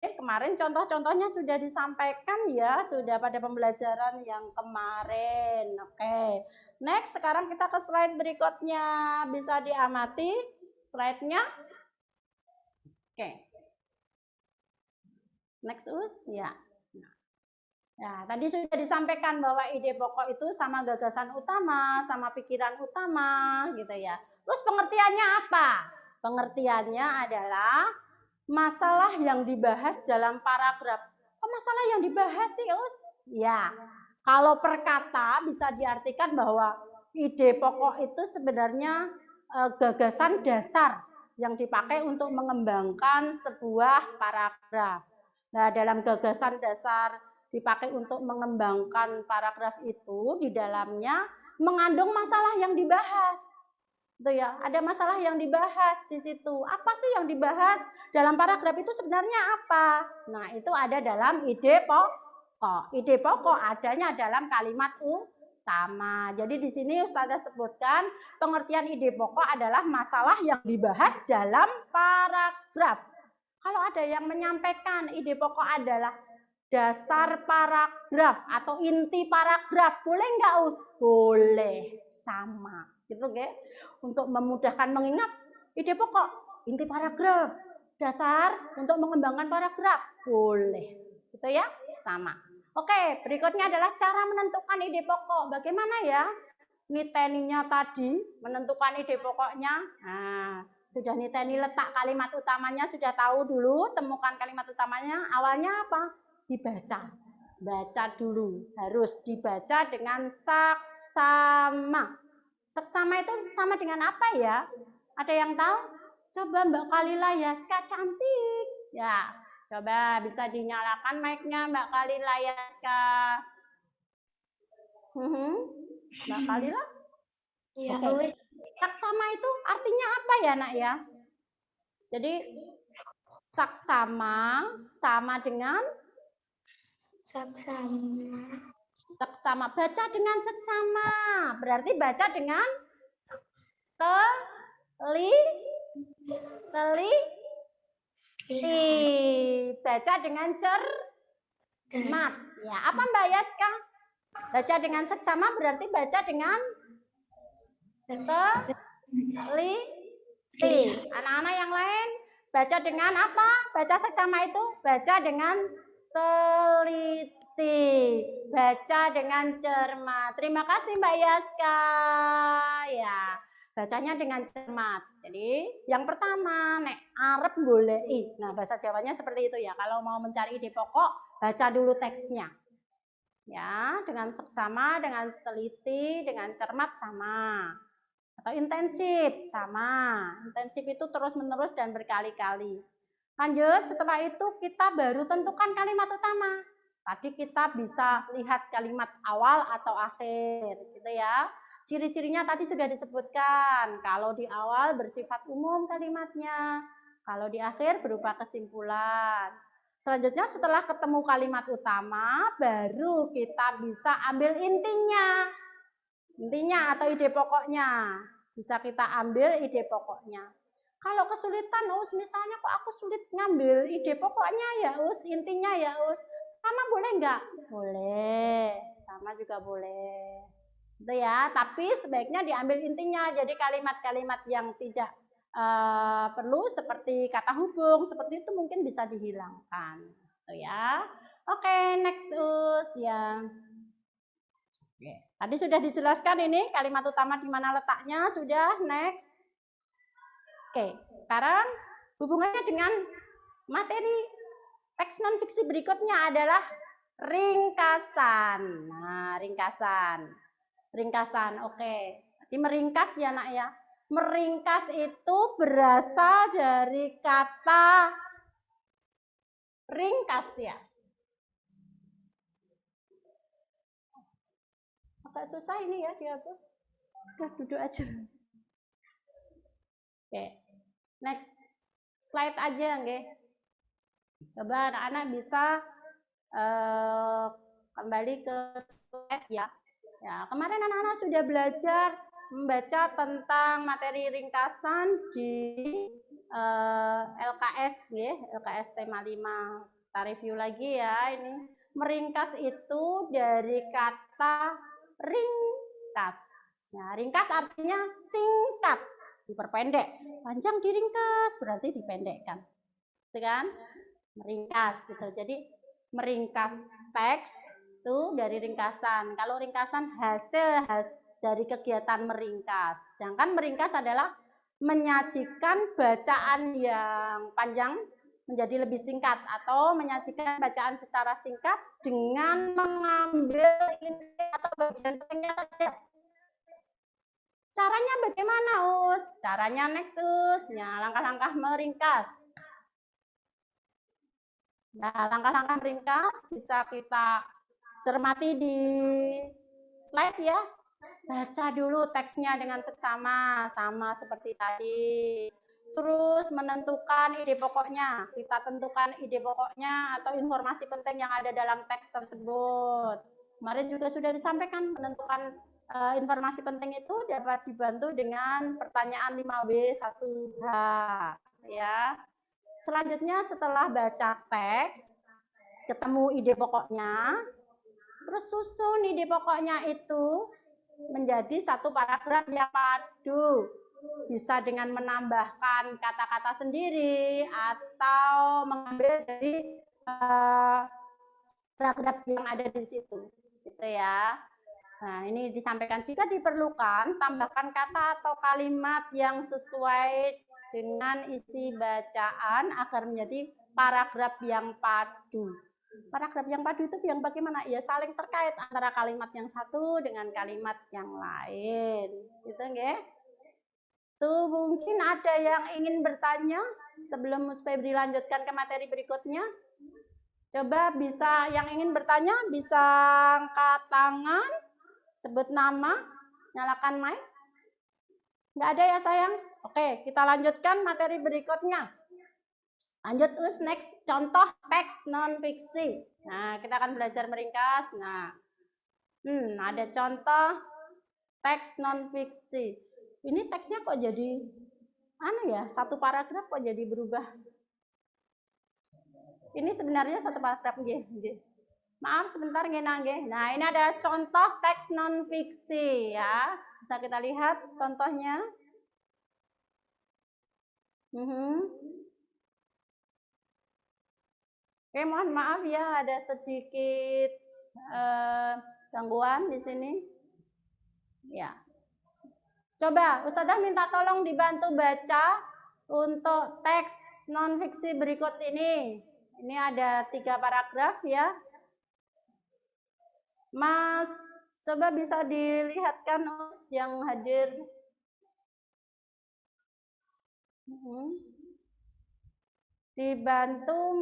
Kemarin contoh-contohnya sudah disampaikan ya, sudah pada pembelajaran yang kemarin. Oke, next sekarang kita ke slide berikutnya. Bisa diamati slide-nya. Oke. Next Us, ya. Ya, tadi sudah disampaikan bahwa ide pokok itu sama gagasan utama, sama pikiran utama, gitu ya. Terus pengertiannya apa? Pengertiannya adalah masalah yang dibahas dalam paragraf. Kok masalah yang dibahas sih, Us? Ya, kalau per kata bisa diartikan bahwa ide pokok itu sebenarnya gagasan dasar yang dipakai untuk mengembangkan sebuah paragraf. Nah, dalam gagasan dasar dipakai untuk mengembangkan paragraf itu di dalamnya mengandung masalah yang dibahas. Itu ya, ada masalah yang dibahas di situ. Apa sih yang dibahas dalam paragraf itu sebenarnya apa? Nah, itu ada dalam ide pokok. Ide pokok adanya dalam kalimat utama. Jadi di sini Ustazah sebutkan pengertian ide pokok adalah masalah yang dibahas dalam paragraf. Kalau ada yang menyampaikan ide pokok adalah dasar paragraf atau inti paragraf, boleh nggak Us? Boleh, sama. Gitu ya. Untuk memudahkan mengingat ide pokok, inti paragraf, dasar untuk mengembangkan paragraf, boleh. Gitu ya, sama. Oke, berikutnya adalah cara menentukan ide pokok. Bagaimana ya? Niteninya tadi, menentukan ide pokoknya. Nah, sudah niteni letak kalimat utamanya, sudah tahu dulu, temukan kalimat utamanya. Awalnya apa? Dibaca. Baca dulu. Harus dibaca dengan saksama. Saksama itu sama dengan apa ya? Ada yang tahu? Coba Mbak Kalila Yaska, cantik. Ya, coba bisa dinyalakan mic-nya Mbak Kalila Yaska. Mbak Kalila? Ya. Oke. Saksama itu artinya apa ya, Nak ya? Jadi saksama sama dengan seksama. Baca dengan seksama. Berarti baca dengan teliti. Baca dengan cermat. Ya, apa Mbak Yaska? Baca dengan seksama berarti baca dengan teliti. Anak-anak yang lain baca dengan apa? Baca seksama itu baca dengan teliti, baca dengan cermat. Terima kasih Mbak Yaska. Ya, bacanya dengan cermat. Jadi yang pertama, nek arep goleki. Nah, bahasa Jawanya seperti itu ya. Kalau mau mencari ide pokok, baca dulu teksnya. Ya, dengan seksama, dengan teliti, dengan cermat sama. Atau intensif sama. Intensif itu terus-menerus dan berkali-kali. Lanjut, setelah itu kita baru tentukan kalimat utama. Tadi kita bisa lihat kalimat awal atau akhir, gitu ya. Ciri-cirinya tadi sudah disebutkan. Kalau di awal bersifat umum kalimatnya, kalau di akhir berupa kesimpulan. Selanjutnya setelah ketemu kalimat utama, baru kita bisa ambil intinya. Intinya atau ide pokoknya. Bisa kita ambil ide pokoknya. Kalau kesulitan Us, misalnya kok aku sulit ngambil ide pokoknya ya Us, intinya ya Us, sama boleh nggak? Boleh, sama juga boleh. Itu ya, tapi sebaiknya diambil intinya. Jadi kalimat-kalimat yang tidak perlu seperti kata hubung, seperti itu mungkin bisa dihilangkan. Itu ya. Oke, next Us ya. Oke. Tadi sudah dijelaskan ini kalimat utama di mana letaknya, sudah next. Oke, sekarang hubungannya dengan materi teks non fiksi berikutnya adalah ringkasan. Nah, ringkasan, oke. Jadi meringkas ya Nak ya. Meringkas itu berasal dari kata ringkas ya. Agak susah ini ya dihapus. Udah duduk aja. Oke, next slide aja nggih. Coba anak-anak bisa kembali ke slide ya. Ya, kemarin anak-anak sudah belajar membaca tentang materi ringkasan di LKS ya, LKS tema 5. Kita review lagi ya ini. Meringkas itu dari kata ringkas. Nah, ringkas artinya singkat, diperpendek. Panjang diringkas berarti dipendekkan. Itu kan? Meringkas gitu. Jadi meringkas teks itu dari ringkasan. Kalau ringkasan hasil dari kegiatan meringkas. Sedangkan meringkas adalah menyajikan bacaan yang panjang menjadi lebih singkat atau menyajikan bacaan secara singkat dengan mengambil inti atau bagian pentingnya saja. Caranya bagaimana, Us? Caranya next, Us. Ya, langkah-langkah meringkas. Nah, langkah-langkah meringkas bisa kita cermati di slide ya. Baca dulu teksnya dengan seksama, sama seperti tadi. Terus menentukan ide pokoknya. Kita tentukan ide pokoknya atau informasi penting yang ada dalam teks tersebut. Kemarin juga sudah disampaikan menentukan informasi penting itu dapat dibantu dengan pertanyaan 5W1H ya. Selanjutnya setelah baca teks, ketemu ide pokoknya, terus susun ide pokoknya itu menjadi satu paragraf yang padu. Bisa dengan menambahkan kata-kata sendiri atau mengambil dari paragraf yang ada di situ. Gitu ya. Nah, ini disampaikan jika diperlukan, tambahkan kata atau kalimat yang sesuai dengan isi bacaan agar menjadi paragraf yang padu. Paragraf yang padu itu yang bagaimana? Ya saling terkait antara kalimat yang satu dengan kalimat yang lain. Gitu nggih? Tuh mungkin ada yang ingin bertanya sebelum Mus Febri lanjutkan ke materi berikutnya. Coba bisa yang ingin bertanya bisa angkat tangan, sebut nama, nyalakan mic. Nggak ada ya sayang? Oke, kita lanjutkan materi berikutnya. Lanjut Us, next contoh teks non-fiksi. Nah, kita akan belajar meringkas. Nah, ada contoh teks non-fiksi. Ini teksnya kok jadi aneh ya? Satu paragraf kok jadi berubah? Ini sebenarnya satu paragraf nggih. Maaf sebentar nggih. Nah, ini ada contoh teks non-fiksi ya. Bisa kita lihat contohnya. Oke, mohon maaf ya ada sedikit gangguan di sini. Ya. Coba Ustazah minta tolong dibantu baca untuk teks non-fiksi berikut ini. Ini ada 3 paragraf ya. Mas, coba bisa dilihatkan Us yang hadir. Dibantu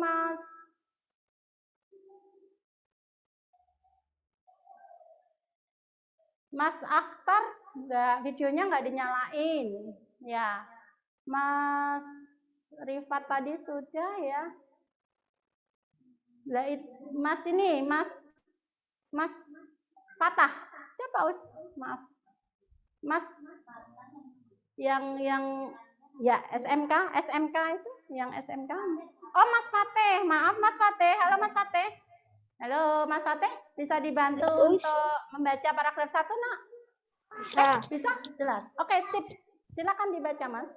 Mas Akhtar, videonya nggak dinyalain. Ya, Mas Rifat tadi sudah ya. Mas ini, Mas Fatah. Siapa Us? Maaf. Mas yang ya SMK itu yang SMK. Oh Mas Fateh, maaf Mas Fateh. Halo Mas Fateh. Halo Mas Fateh, bisa dibantu untuk membaca paragraf 1 nak? Bisa? Jelas. Oke, sip. Silakan dibaca Mas.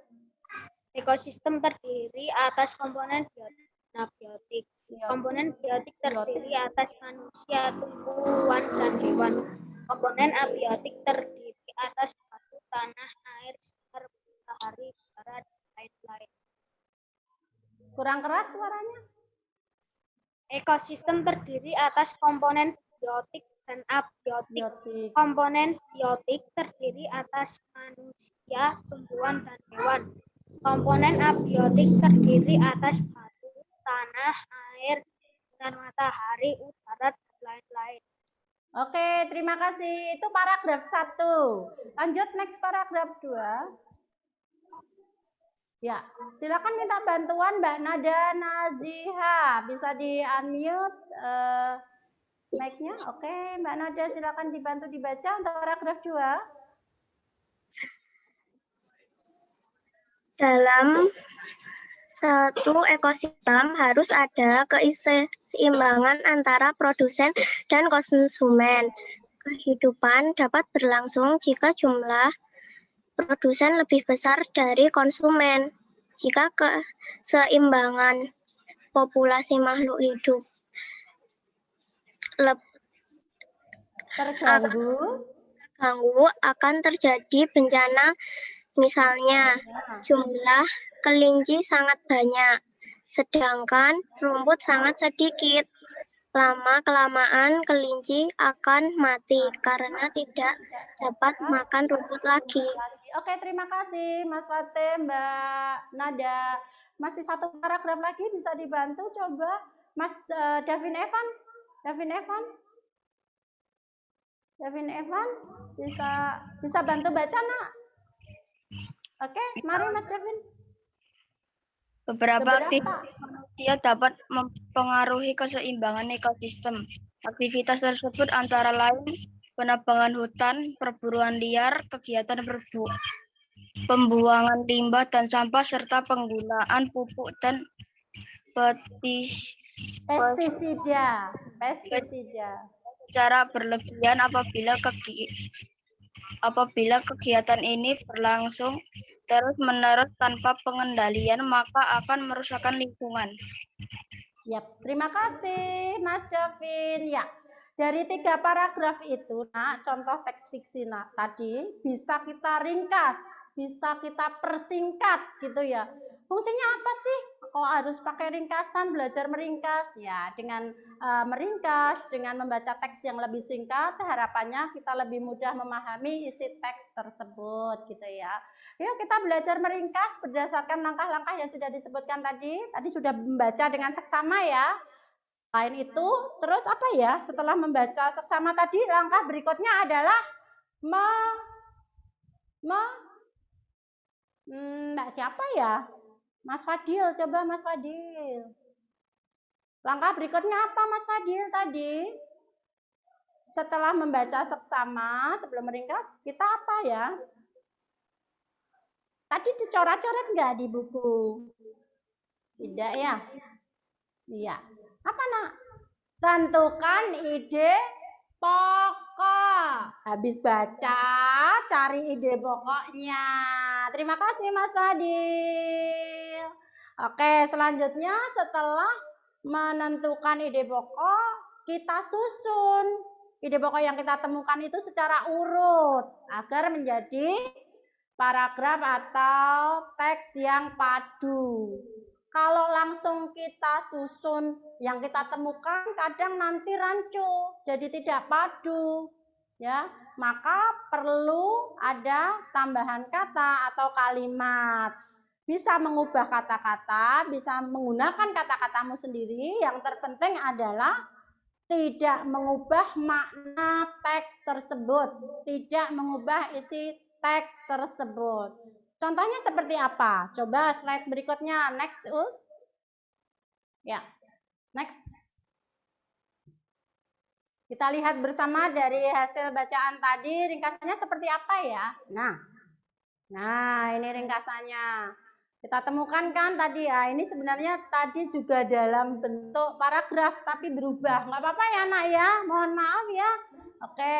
Ekosistem terdiri atas komponen biotik dan abiotik. Komponen biotik terdiri atas manusia, tumbuhan, dan hewan. Komponen abiotik terdiri atas batu, tanah, air, sinar, matahari, udara, dan lain-lain. Kurang keras suaranya. Ekosistem terdiri atas komponen biotik dan abiotik. Komponen biotik terdiri atas manusia, tumbuhan, dan hewan. Komponen abiotik terdiri atas batu, tanah, air, sinar matahari, udara, dan lain-lain. Oke, terima kasih. Itu paragraf 1. Lanjut next paragraf 2. Ya, silakan minta bantuan Mbak Nada Naziha. Bisa di-unmute mic-nya. Oke, Mbak Nada silakan dibantu dibaca untuk paragraf 2. Dalam satu ekosistem harus ada keseimbangan antara produsen dan konsumen. Kehidupan dapat berlangsung jika jumlah produsen lebih besar dari konsumen. Jika keseimbangan populasi makhluk hidup terganggu akan terjadi bencana. Misalnya, jumlah kelinci sangat banyak, sedangkan rumput sangat sedikit. Lama-kelamaan kelinci akan mati karena tidak dapat makan rumput lagi. Oke, terima kasih Mas Fatih, Mbak Nada. Masih satu paragraf lagi bisa dibantu coba Mas Davin Evan. Davin Evan bisa bantu baca, Nak? Oke, mari Mas Davin. Beberapa aktivitas manusia dapat mempengaruhi keseimbangan ekosistem. Aktivitas tersebut antara lain penebangan hutan, perburuan liar, kegiatan pembuangan limbah dan sampah, serta penggunaan pupuk dan pestisida secara berlebihan. Apabila kegiatan ini berlangsung terus-menerus tanpa pengendalian, maka akan merusakkan lingkungan. Yap, terima kasih Mas Davin. Ya, dari 3 paragraf itu, Nak, contoh teks fiksi Nak, tadi bisa kita ringkas, bisa kita persingkat gitu ya. Fungsinya apa sih? Kok harus pakai ringkasan, belajar meringkas? Ya, dengan meringkas, dengan membaca teks yang lebih singkat, harapannya kita lebih mudah memahami isi teks tersebut gitu ya. Yuk kita belajar meringkas berdasarkan langkah-langkah yang sudah disebutkan tadi. Tadi sudah membaca dengan seksama ya. Selain itu, terus apa ya? Setelah membaca seksama tadi, langkah berikutnya adalah Mbak siapa ya? Mas Fadil, coba Mas Fadil. Langkah berikutnya apa Mas Fadil tadi? Setelah membaca seksama, sebelum meringkas, kita apa ya? Tadi dicoret-coret nggak di buku? Tidak ya? Iya. Apa Nak? Tentukan ide pokok. Habis baca, cari ide pokoknya. Terima kasih Mas Fadil. Oke, selanjutnya setelah menentukan ide pokok, kita susun ide pokok yang kita temukan itu secara urut agar menjadi paragraf atau teks yang padu. Kalau langsung kita susun yang kita temukan, kadang nanti rancu, jadi tidak padu, ya. Maka perlu ada tambahan kata atau kalimat. Bisa mengubah kata-kata, bisa menggunakan kata-katamu sendiri. Yang terpenting adalah tidak mengubah makna teks tersebut, tidak mengubah isi teks tersebut. Contohnya seperti apa? Coba slide berikutnya. Next, Us. Ya, next. Kita lihat bersama dari hasil bacaan tadi, ringkasannya seperti apa ya? Nah, ini ringkasannya. Kita temukan kan tadi ya, ini sebenarnya tadi juga dalam bentuk paragraf, tapi berubah. Nggak apa-apa ya, Nak ya? Mohon maaf ya. Oke,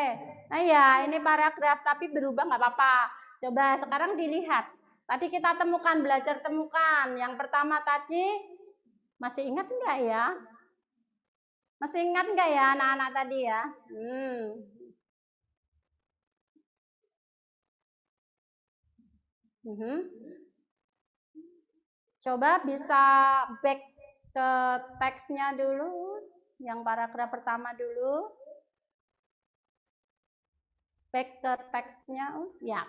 nah ya, ini paragraf, tapi berubah nggak apa-apa. Coba sekarang dilihat. Tadi kita temukan, belajar temukan. Yang pertama tadi, masih ingat enggak ya? Masih ingat enggak ya anak-anak tadi ya? Coba bisa back ke teksnya dulu, yang paragraf pertama dulu. Back ke teksnya, ya.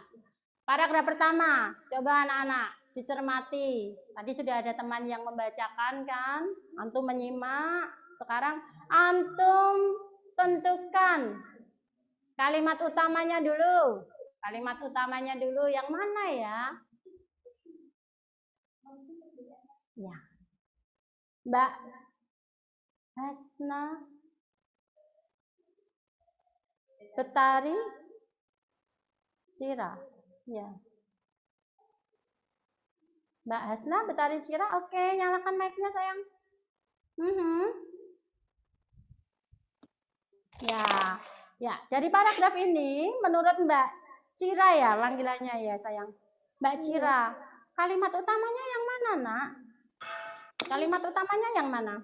Paragraf pertama, coba anak-anak dicermati. Tadi sudah ada teman yang membacakan kan? Antum menyimak. Sekarang antum tentukan kalimat utamanya dulu. Kalimat utamanya dulu yang mana ya? Ya. Mbak Hasna Betari Cira. Ya. Mbak Hasna Betari Cira, oke, nyalakan mic-nya sayang. Ya, dari paragraf ini menurut Mbak Cira ya panggilannya ya sayang. Mbak Cira, kalimat utamanya yang mana, Nak? Kalimat utamanya yang mana?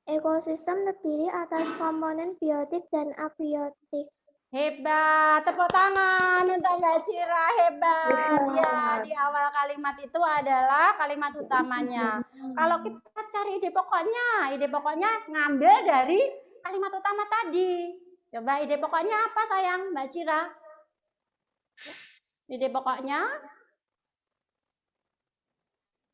Ekosistem terdiri atas komponen biotik dan abiotik. Hebat, tepuk tangan untuk Mbak Cira, hebat. Ya, di awal kalimat itu adalah kalimat utamanya. Kalau kita cari ide pokoknya ngambil dari kalimat utama tadi. Coba ide pokoknya apa sayang, Mbak Cira? Ide pokoknya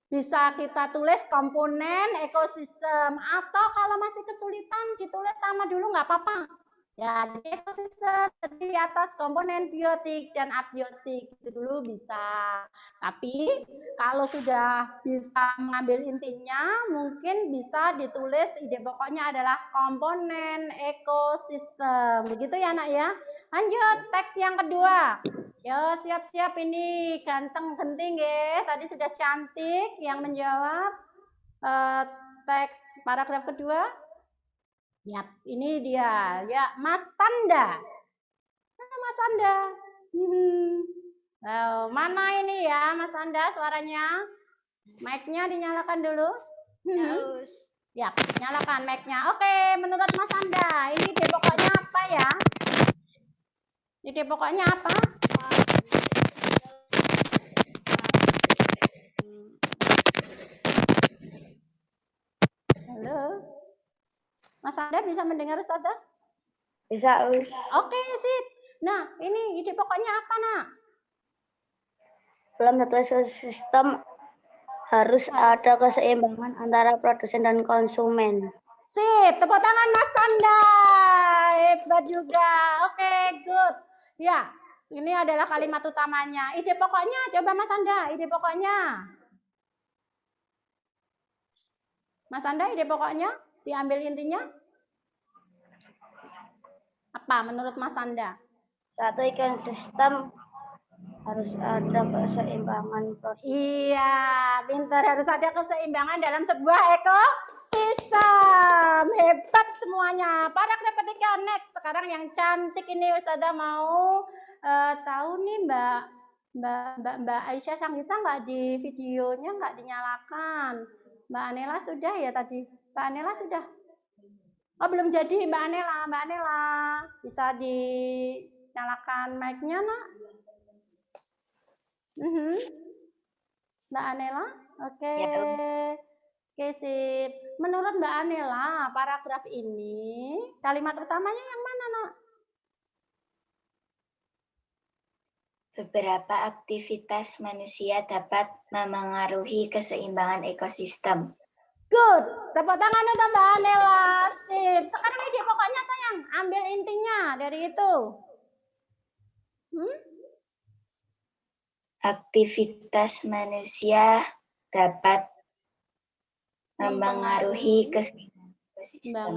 bisa kita tulis komponen ekosistem, atau kalau masih kesulitan ditulis sama dulu nggak apa-apa. Ya, jadi ekosistem terdiri atas komponen biotik dan abiotik, itu dulu bisa. Tapi kalau sudah bisa mengambil intinya, mungkin bisa ditulis ide pokoknya adalah komponen ekosistem. Begitu ya nak ya. Lanjut teks yang kedua. Yo, siap-siap ini ganteng genting ya. Tadi sudah cantik yang menjawab teks paragraf kedua. Yap, ini dia. Ya, Mas Sanda. Mana Mas Sanda? Oh, mana ini ya Mas Sanda suaranya? Mic-nya dinyalakan dulu. Yap, nyalakan mic-nya. Oke, menurut Mas Sanda, ini ide pokoknya apa ya? Ide pokoknya apa? Halo? Mas Anda bisa mendengar Ustazah? Bisa, Us. Oke, sip. Nah, ini ide pokoknya apa, Nak? Dalam satu ekosistem harus ada keseimbangan antara produsen dan konsumen. Sip, tepuk tangan Mas Sanda. Hebat juga. Oke, good. Ya, ini adalah kalimat utamanya. Ide pokoknya, coba Mas Sanda, ide pokoknya. Mas Sanda, ide pokoknya? Diambil intinya apa menurut Mas Sanda? Satu ekosistem harus ada keseimbangan. Iya, pintar, harus ada keseimbangan dalam sebuah ekosistem. Hebat semuanya. Paragraf ketiga, next. Sekarang yang cantik ini Ustazah mau tahu nih Mbak Aisyah Sanggita nggak di videonya nggak dinyalakan. Mbak Anela sudah ya tadi. Mbak Anela sudah. Oh, belum jadi Mbak Anela. Mbak Anela bisa dinyalakan mic-nya, Nak? Mbak Anela? Oke. Oke, sip. Menurut Mbak Anela, paragraf ini kalimat utamanya yang mana, Nak? Beberapa aktivitas manusia dapat memengaruhi keseimbangan ekosistem. Good. Tepuk tangan untuk Mbak Anela. Sip. Sekarang ide pokoknya sayang. Ambil intinya dari itu. Aktivitas manusia dapat memengaruhi keseimbangan ekosistem.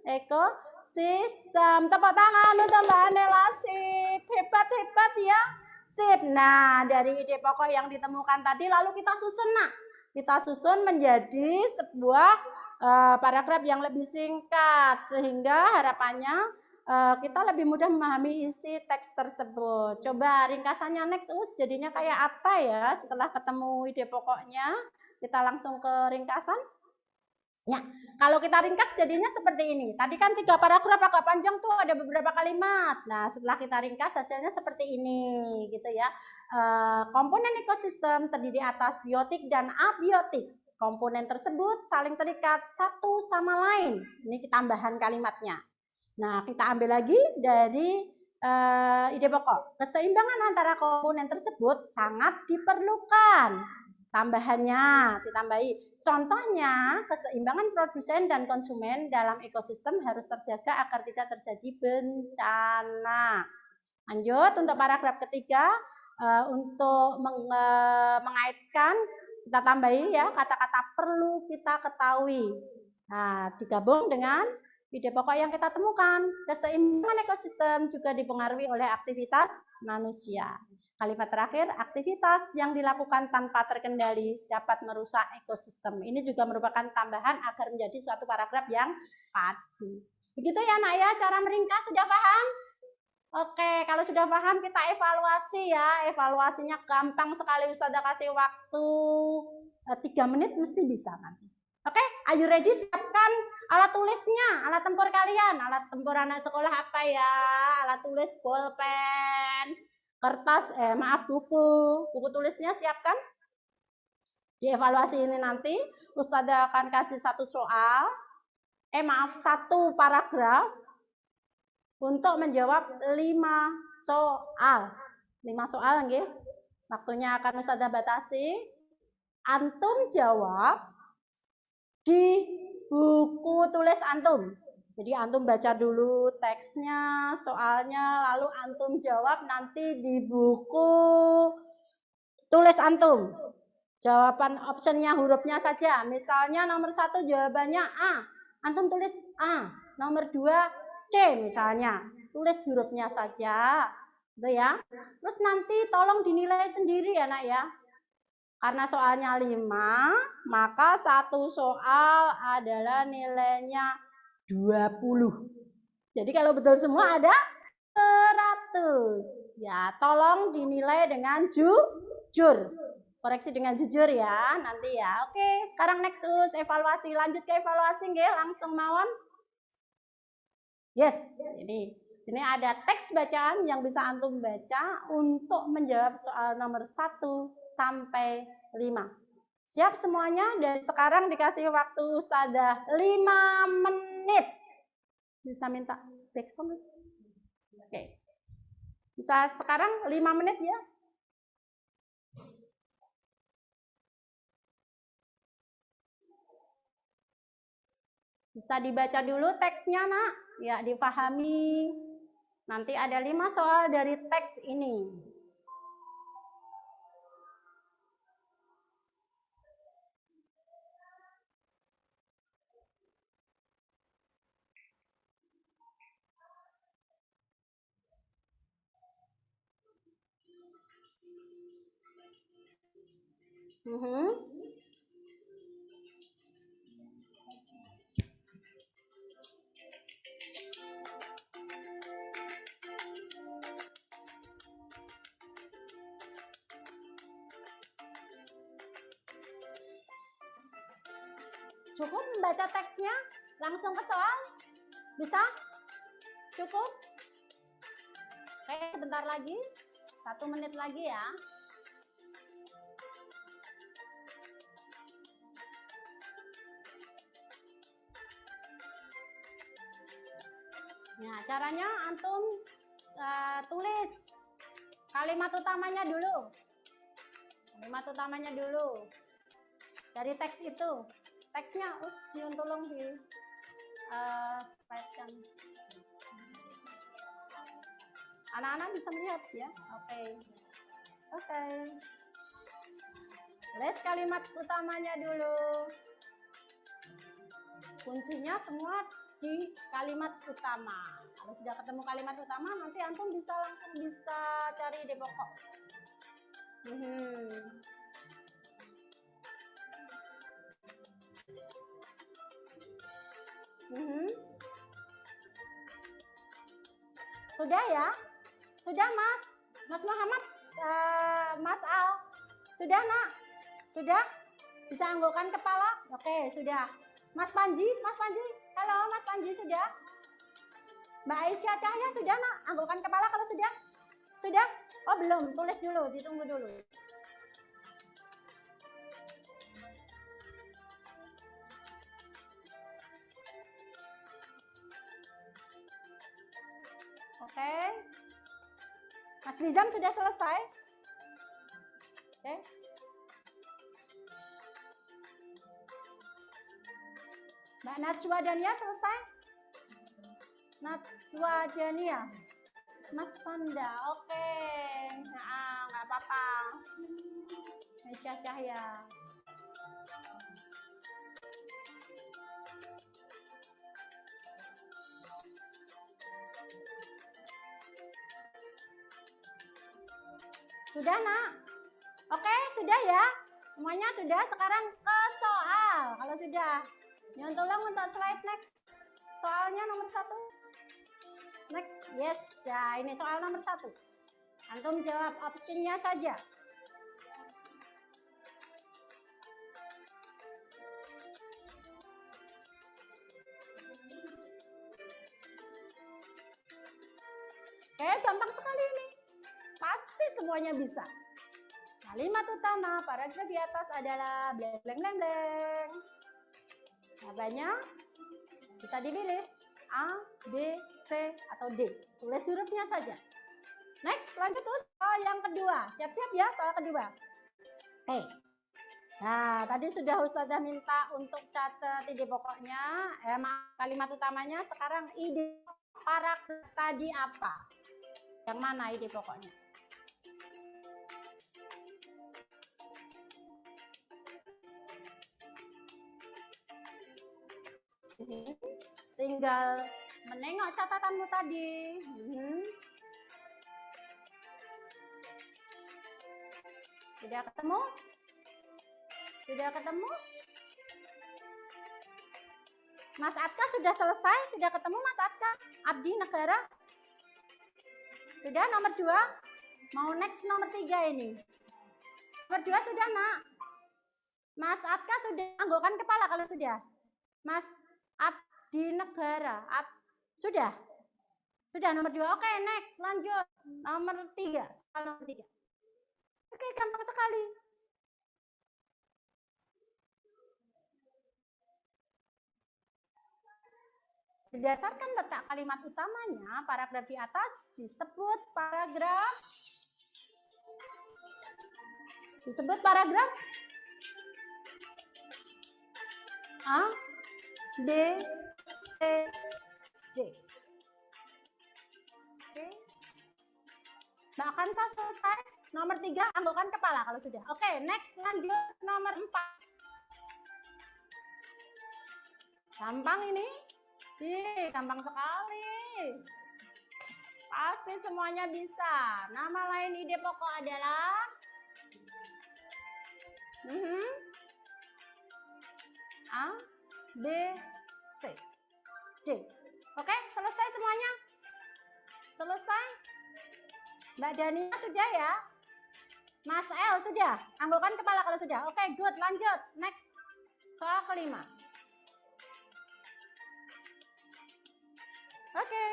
Ekosistem. Tepuk tangan untuk Mbak Anela. Sip. Hebat-hebat ya. Sip. Nah, dari ide pokok yang ditemukan tadi lalu kita susun, Nak. Kita susun menjadi sebuah paragraf yang lebih singkat sehingga harapannya kita lebih mudah memahami isi teks tersebut. Coba ringkasannya next, Us. Jadinya kayak apa ya setelah ketemu ide pokoknya? Kita langsung ke ringkasan. Ya, kalau kita ringkas jadinya seperti ini. Tadi kan 3 paragraf agak panjang tuh, ada beberapa kalimat. Nah, setelah kita ringkas hasilnya seperti ini, gitu ya. Komponen ekosistem terdiri atas biotik dan abiotik. Komponen tersebut saling terikat satu sama lain. Ini tambahan kalimatnya. Nah, kita ambil lagi dari ide pokok. Keseimbangan antara komponen tersebut sangat diperlukan. Tambahannya ditambahi. Contohnya, keseimbangan produsen dan konsumen dalam ekosistem harus terjaga agar tidak terjadi bencana. Lanjut untuk paragraf ketiga, untuk mengaitkan kita tambahi ya kata-kata perlu kita ketahui. Nah, digabung dengan ide pokok yang kita temukan. Keseimbangan ekosistem juga dipengaruhi oleh aktivitas manusia. Kalimat terakhir, aktivitas yang dilakukan tanpa terkendali dapat merusak ekosistem. Ini juga merupakan tambahan agar menjadi suatu paragraf yang padu. Begitu ya, Nak ya, cara meringkas sudah paham? Oke, kalau sudah paham kita evaluasi ya. Evaluasinya gampang sekali, Ustazah kasih waktu 3 menit mesti bisa nanti. Oke, are you ready? Siapkan Alat tulisnya, alat tempur kalian, alat tempur anak sekolah apa ya? Alat tulis, bolpen, kertas, buku tulisnya siapkan. Di evaluasi ini nanti Ustazah akan kasih satu paragraf untuk menjawab 5 soal. 5 soal nggih. Waktunya akan Ustazah batasi. Antum jawab di buku tulis antum. Jadi antum baca dulu teksnya, soalnya, lalu antum jawab nanti di buku tulis antum. Jawaban optionnya hurufnya saja. Misalnya nomor 1 jawabannya A, antum tulis A. Nomor 2 C misalnya, tulis hurufnya saja. Gitu ya. Terus nanti tolong dinilai sendiri ya nak ya. Karena soalnya 5, maka satu soal adalah nilainya 20. Jadi kalau betul semua ada 100. Ya, tolong dinilai dengan jujur. Koreksi dengan jujur ya, nanti ya. Oke, sekarang next evaluasi. Lanjut ke evaluasi nggih, langsung mawon. Yes, ini ada teks bacaan yang bisa antum baca untuk menjawab soal nomor 1 sampai 5. Siap semuanya? Dan sekarang dikasih waktu Ustazah 5 menit. Bisa minta back sound? Oke. Bisa sekarang 5 menit ya. Bisa dibaca dulu teksnya nak, ya difahami. Nanti ada 5 soal dari teks ini. Cukup membaca teksnya? Langsung ke soal? Bisa? Cukup? Oke, sebentar lagi. 1 menit lagi ya. Nah, caranya antum tulis kalimat utamanya dulu. Kalimat utamanya dulu. Dari teks itu. Teksnya nyun tolong di slide-kan. Anak-anak bisa melihat ya. Oke. Lihat kalimat utamanya dulu. Kuncinya semua di kalimat utama. Kalau sudah ketemu kalimat utama, nanti antum langsung bisa cari di pokok. Sudah ya? Sudah Mas Muhammad, Mas Al, sudah nak? Sudah? Bisa anggukkan kepala? Oke, sudah. Mas Panji, halo Mas Panji sudah? Mbak Aisyah Cahya sudah nak? Anggukkan kepala kalau sudah? Sudah? Oh belum, tulis dulu, ditunggu dulu. Oke. Mas Nizam sudah selesai? Oke. Mbak Natswa Dania selesai? Natswa Dania. Mas Sanda, oke. Nah, nggak apa-apa. Aisyah Cahya. Sudah nak? Oke, sudah ya? Semuanya sudah, sekarang ke soal. Kalau sudah, jangan tolong untuk slide next. Soalnya nomor 1. Next, yes. Ya, ini soal nomor 1. Antum jawab opsinya saja. Oke, gampang sekali ini. Pasti semuanya bisa. Kalimat utama paragraf di atas adalah blank blank blank blank. Jawabannya bisa dipilih A, B, C, atau D. Tulis hurufnya saja. Next, lanjut soal yang kedua. Siap-siap ya soal kedua. Oke. Nah, tadi sudah Ustazah minta untuk catat ide pokoknya, kalimat utamanya. Sekarang ide paragraf tadi apa? Yang mana ide pokoknya? Tinggal menengok catatanmu tadi. Sudah ketemu? Sudah ketemu? Mas Atka sudah selesai? Sudah ketemu Mas Atka? Abdi Negara? Sudah nomor 2? Mau next nomor 3 ini? Nomor 2 sudah, Nak? Mas Atka sudah anggukkan kepala kalau sudah. Mas Abdi Negara, sudah? Sudah nomor 2. Oke, next, lanjut. Nomor 3, soal nomor 3. Oke, gampang sekali. Berdasarkan letak kalimat utamanya, paragraf di atas disebut paragraf A, B, C, D. Oke. Mbak Kansa selesai. Nomor 3, anggukkan kepala kalau sudah. Oke, next, lanjut nomor 4. Gampang ini. Gampang sekali. Pasti semuanya bisa. Nama lain ide pokok adalah A, B, C, D. Oke, selesai semuanya? Selesai? Mbak Dania sudah ya? Mas El sudah? Anggukkan kepala kalau sudah. Oke, good. Lanjut. Next. Soal kelima. Oke.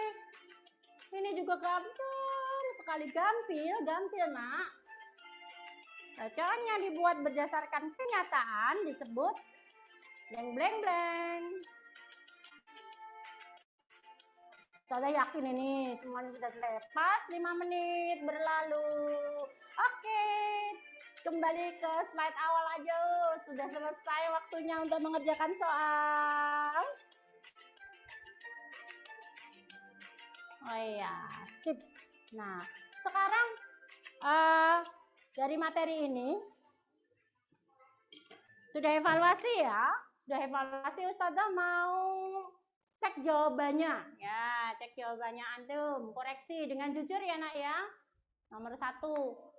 Ini juga gampang sekali. Gampil, Nak. Bacaannya dibuat berdasarkan kenyataan disebut blank. Saya yakin ini semuanya sudah selesai. Pas 5 menit berlalu. Oke, kembali ke slide awal aja. Sudah selesai waktunya untuk mengerjakan soal. Oh iya, sip. Nah, sekarang dari materi ini sudah evaluasi ya. Sudah evaluasi, Ustazah mau cek jawabannya. Ya, cek jawabannya antum. Koreksi dengan jujur ya, Nak ya. Nomor 1,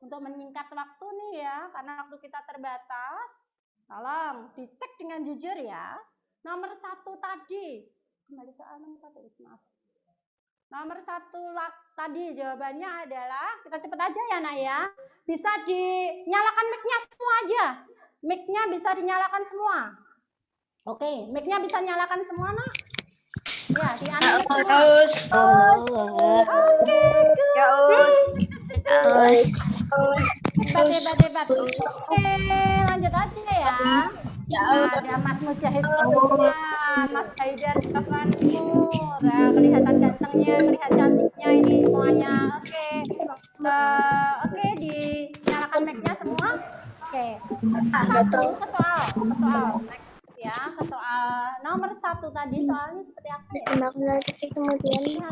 untuk menyingkat waktu nih ya, karena waktu kita terbatas. Tolong dicek dengan jujur ya. Nomor 1 tadi. Kembali soal nomor 1, maaf. Nomor 1 tadi jawabannya adalah, kita cepet aja ya, Nak ya. Bisa dinyalakan mic-nya semua aja. Mic-nya bisa dinyalakan semua. Oke, mic-nya bisa nyalakan semua, Nak. Ya, di-unmute semua. Oke, good. Hebat. Oke, lanjut aja ya. Nah, ada Mas Mujahid, Mas Haidar, Nur. Kelihatan gantengnya, kelihatan cantiknya ini semuanya. Oke. Oke, dinyalakan mic-nya semua. Oke. Satu ke soal. Next ya, ke soal nomor 1 tadi. Soalnya seperti apa ya? Kemudian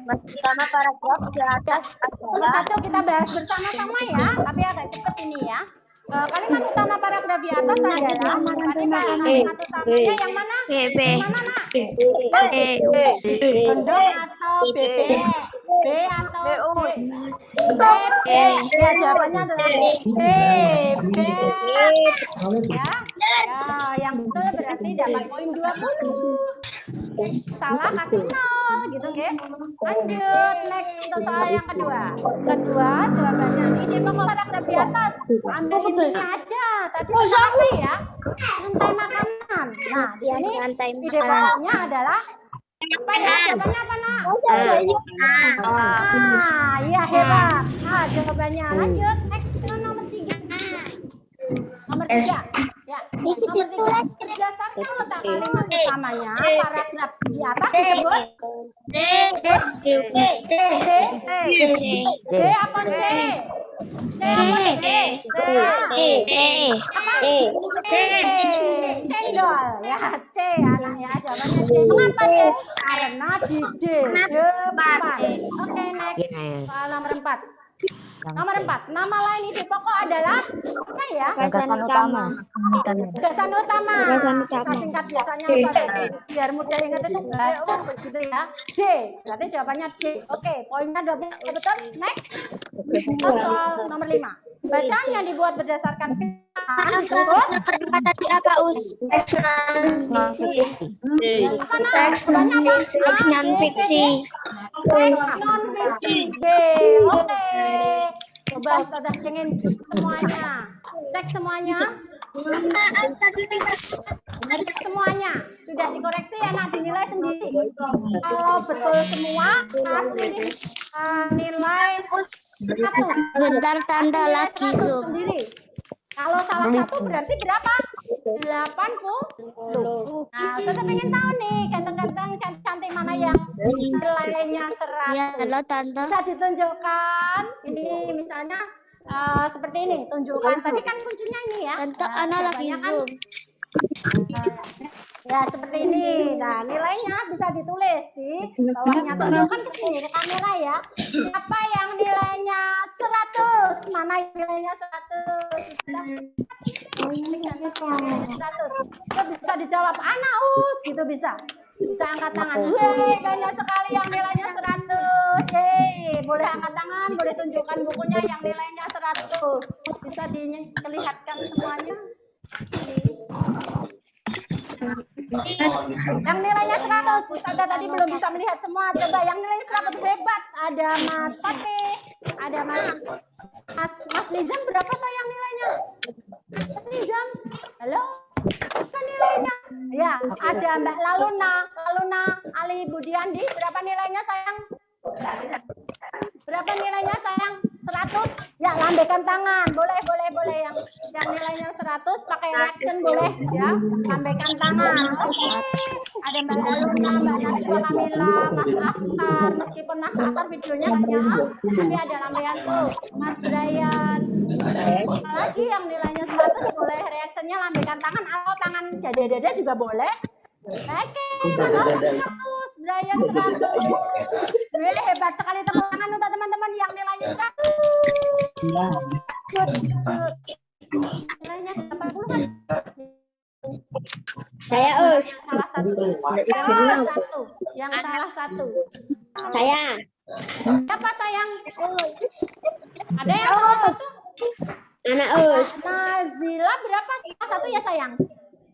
Pertama paragraf di atas Nomor 1 kita bahas bersama-sama ya, tapi agak cepet ini ya. Kalimat utama paragraf di atas adalah kalimat utamanya yang mana? Yang mana, Nak? Gendong atau BB? B atau D? B. Ya, jawabannya adalah B. Ya, yang betul berarti dapat poin 20. Salah kasih 0 gitu nggih. Lanjut next untuk soal yang kedua. Jawabannya ide pokok paragraf di atas. Ambil ini aja. Tadi tadi ya. Rantai makanan. Nah, di sini ide pokoknya adalah Apa ya? Jawabannya apa, Nak? Iya hebat. Jawabannya. Lanjut, next nomor 3. Nomor 3. Ya, nomor 3. Berdasarkan letak kalimat utamanya, paragraf di atas disebut D apa C? C apa D? Cendol. Ya, C anak ya. Jawabannya C. Mengapa C? Karena di depan. Oke, next. Soal nomor 4. Nomor 4, nama lain ide pokok adalah apa ya? Gagasan utama. Gagasan utama. Kita singkat biasanya biar mudah ingat itu gasur begitu ya. D. Berarti jawabannya D. Oke, poinnya double betul. Next. Soal nomor 5. Bacaan yang dibuat berdasarkan kenyataan disebut Tadi apa, Us? apa nak? Jawabannya apa? Teks non-fiksi. Teks non-fiksi. B. Oke. Coba Ustazah pengen semuanya. Cek semuanya. Cek semuanya. Sudah dikoreksi ya, nak dinilai sendiri. Kalau betul semua, kasih nilai 100. Bentar, tanda Kasih nilai lagi 100 Zoom. sendiri. Kalau salah satu berarti berapa? 80. Nah, Ustazah pengen tahu nih, ganteng-ganteng cantik-cantik mana yang nilainya 100. Ya, halo Tante. Bisa ditunjukkan. Ini misalnya seperti ini, tunjukkan. Tadi kan kuncinya ini ya. Tante, Nah, Ana lagi jawabannya kan, Zoom. ya seperti ini. Nah, nilainya bisa ditulis di bawahnya. Tunjukkan ke sini ke kamera ya. Siapa yang nilainya 100? Mana yang nilainya 100? Itu bisa dijawab anak us gitu bisa. Bisa angkat tangan. Wih, banyak sekali yang nilainya 100. Yeay, boleh angkat tangan, boleh tunjukkan bukunya yang nilainya 100. Bisa dilihatkan semuanya. Yang nilainya 100, Ustazah tadi belum bisa melihat semua. Coba yang nilainya 100 hebat. Ada Mas Fatih, ada Mas Nizam, berapa sayang nilainya? Nizam, halo? Berapa nilainya? Ya, ada Mbak Laluna Ali Budiandi, berapa nilainya sayang? Berapa nilainya sayang? 100? Ya, lambaikan tangan. Boleh yang nilainya 100 pakai reaction boleh ya. Lambaikan tangan. Oke. Ada Mbak Laluna, Mbak Najwa Kamila, Mas Akhtar. Meskipun Mas Akhtar videonya nggak nyala, tapi ada lambaian tuh. Mas Brian. Lagi yang nilainya 100 boleh reactionnya lambaikan tangan atau tangan dada-dada juga boleh. Oke, Mas Alfred 100, Brian 100. Hebat sekali, tepuk tangan untuk teman-teman yang nilainya 100. Good. Nilainya 80 kan? Saya Us. Salah satu. Yang salah satu. Saya. Siapa sayang? Ada yang salah satu? Anak Us. Nazila berapa salah satu ya sayang?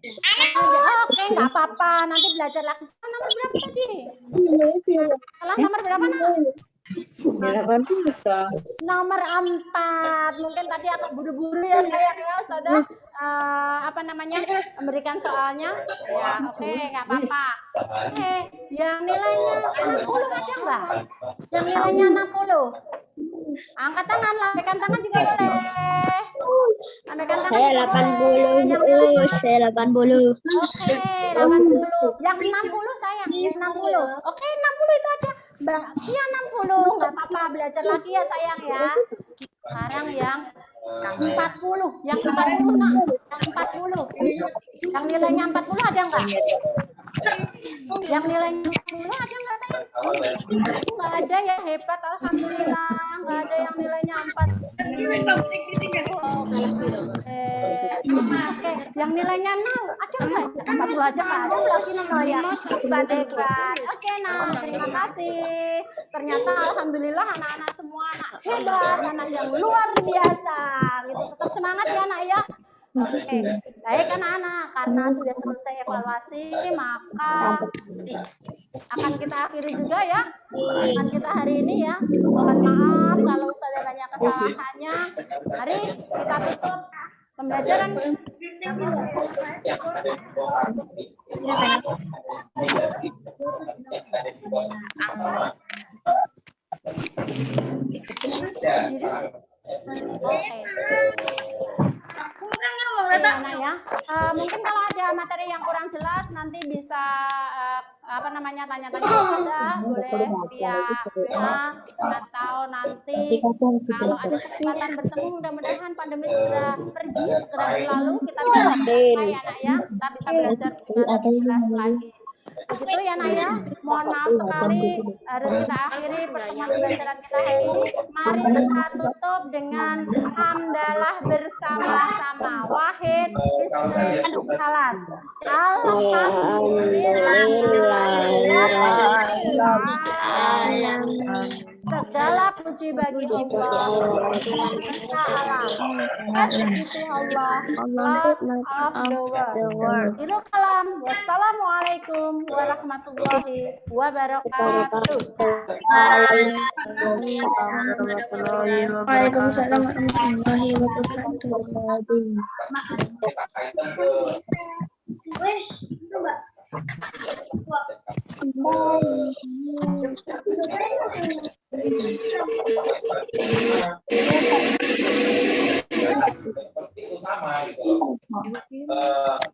Oke, nggak apa-apa. Nanti belajar lagi. Nomor berapa tadi? Salah nomor berapa, Nak? Nomor 4. Mungkin tadi agak buru-buru ya sayang ya, Ustazah. Memberikan soalnya. Ya, oke, nggak apa-apa. Oke, yang nilainya 60 ada nggak? Yang nilainya 60. Angkat tangan, lambaikan tangan juga boleh. Lambaikan tangan Saya juga 80 boleh. Us. Saya 80. Oke, 80. Yang 60 sayang, yang 60. Oke, 60 itu ada. Mbak, iya 60. Nggak apa-apa, belajar lagi ya sayang ya. Sekarang yang 40. Yang 40, Nak. Yang 40. Yang nilainya 40 ada nggak? Yang nilainya 40 ada nggak sayang? Nggak ada ya, hebat. Alhamdulillah. Nggak ada yang nilainya 40. Oke, yang nilainya 0 ada nggak? 40 aja nggak ada lagi nomor ya. Hebat. Oke, nah terima kasih. Ternyata alhamdulillah anak-anak semua anak hebat, anak yang luar biasa. Gitu. Tetap semangat ya anak ya. Oke, baik anak-anak, karena sudah selesai evaluasi, maka akan kita akhiri juga ya. Akan kita hari ini ya. Mohon maaf kalau ada banyak kesalahannya. Mari kita tutup pembelajaran Oke, anak ya. Mungkin kalau ada materi yang kurang jelas nanti bisa tanya-tanya Ustazah, boleh via WA atau nanti kalau ada kesempatan bertemu, mudah-mudahan pandemi segera pergi, segera berlalu, kita bisa ya anak ya, kita bisa belajar dengan lebih jelas lagi. Begitu ya Nak ya, mohon maaf sekali harus kita akhiri pertemuan pembelajaran kita hari ini. Mari kita tutup dengan hamdalah bersama-sama. Wahid istiqalas. Alhamdulillah. Segala puji bagi Allah semesta alam. Itu Allah, Lord of the world. Itu kalam. Wassalamualaikum warahmatullahi wabarakatuh. Waalaikumsalam warahmatullahi wabarakatuh. Seperti itu sama gitu loh.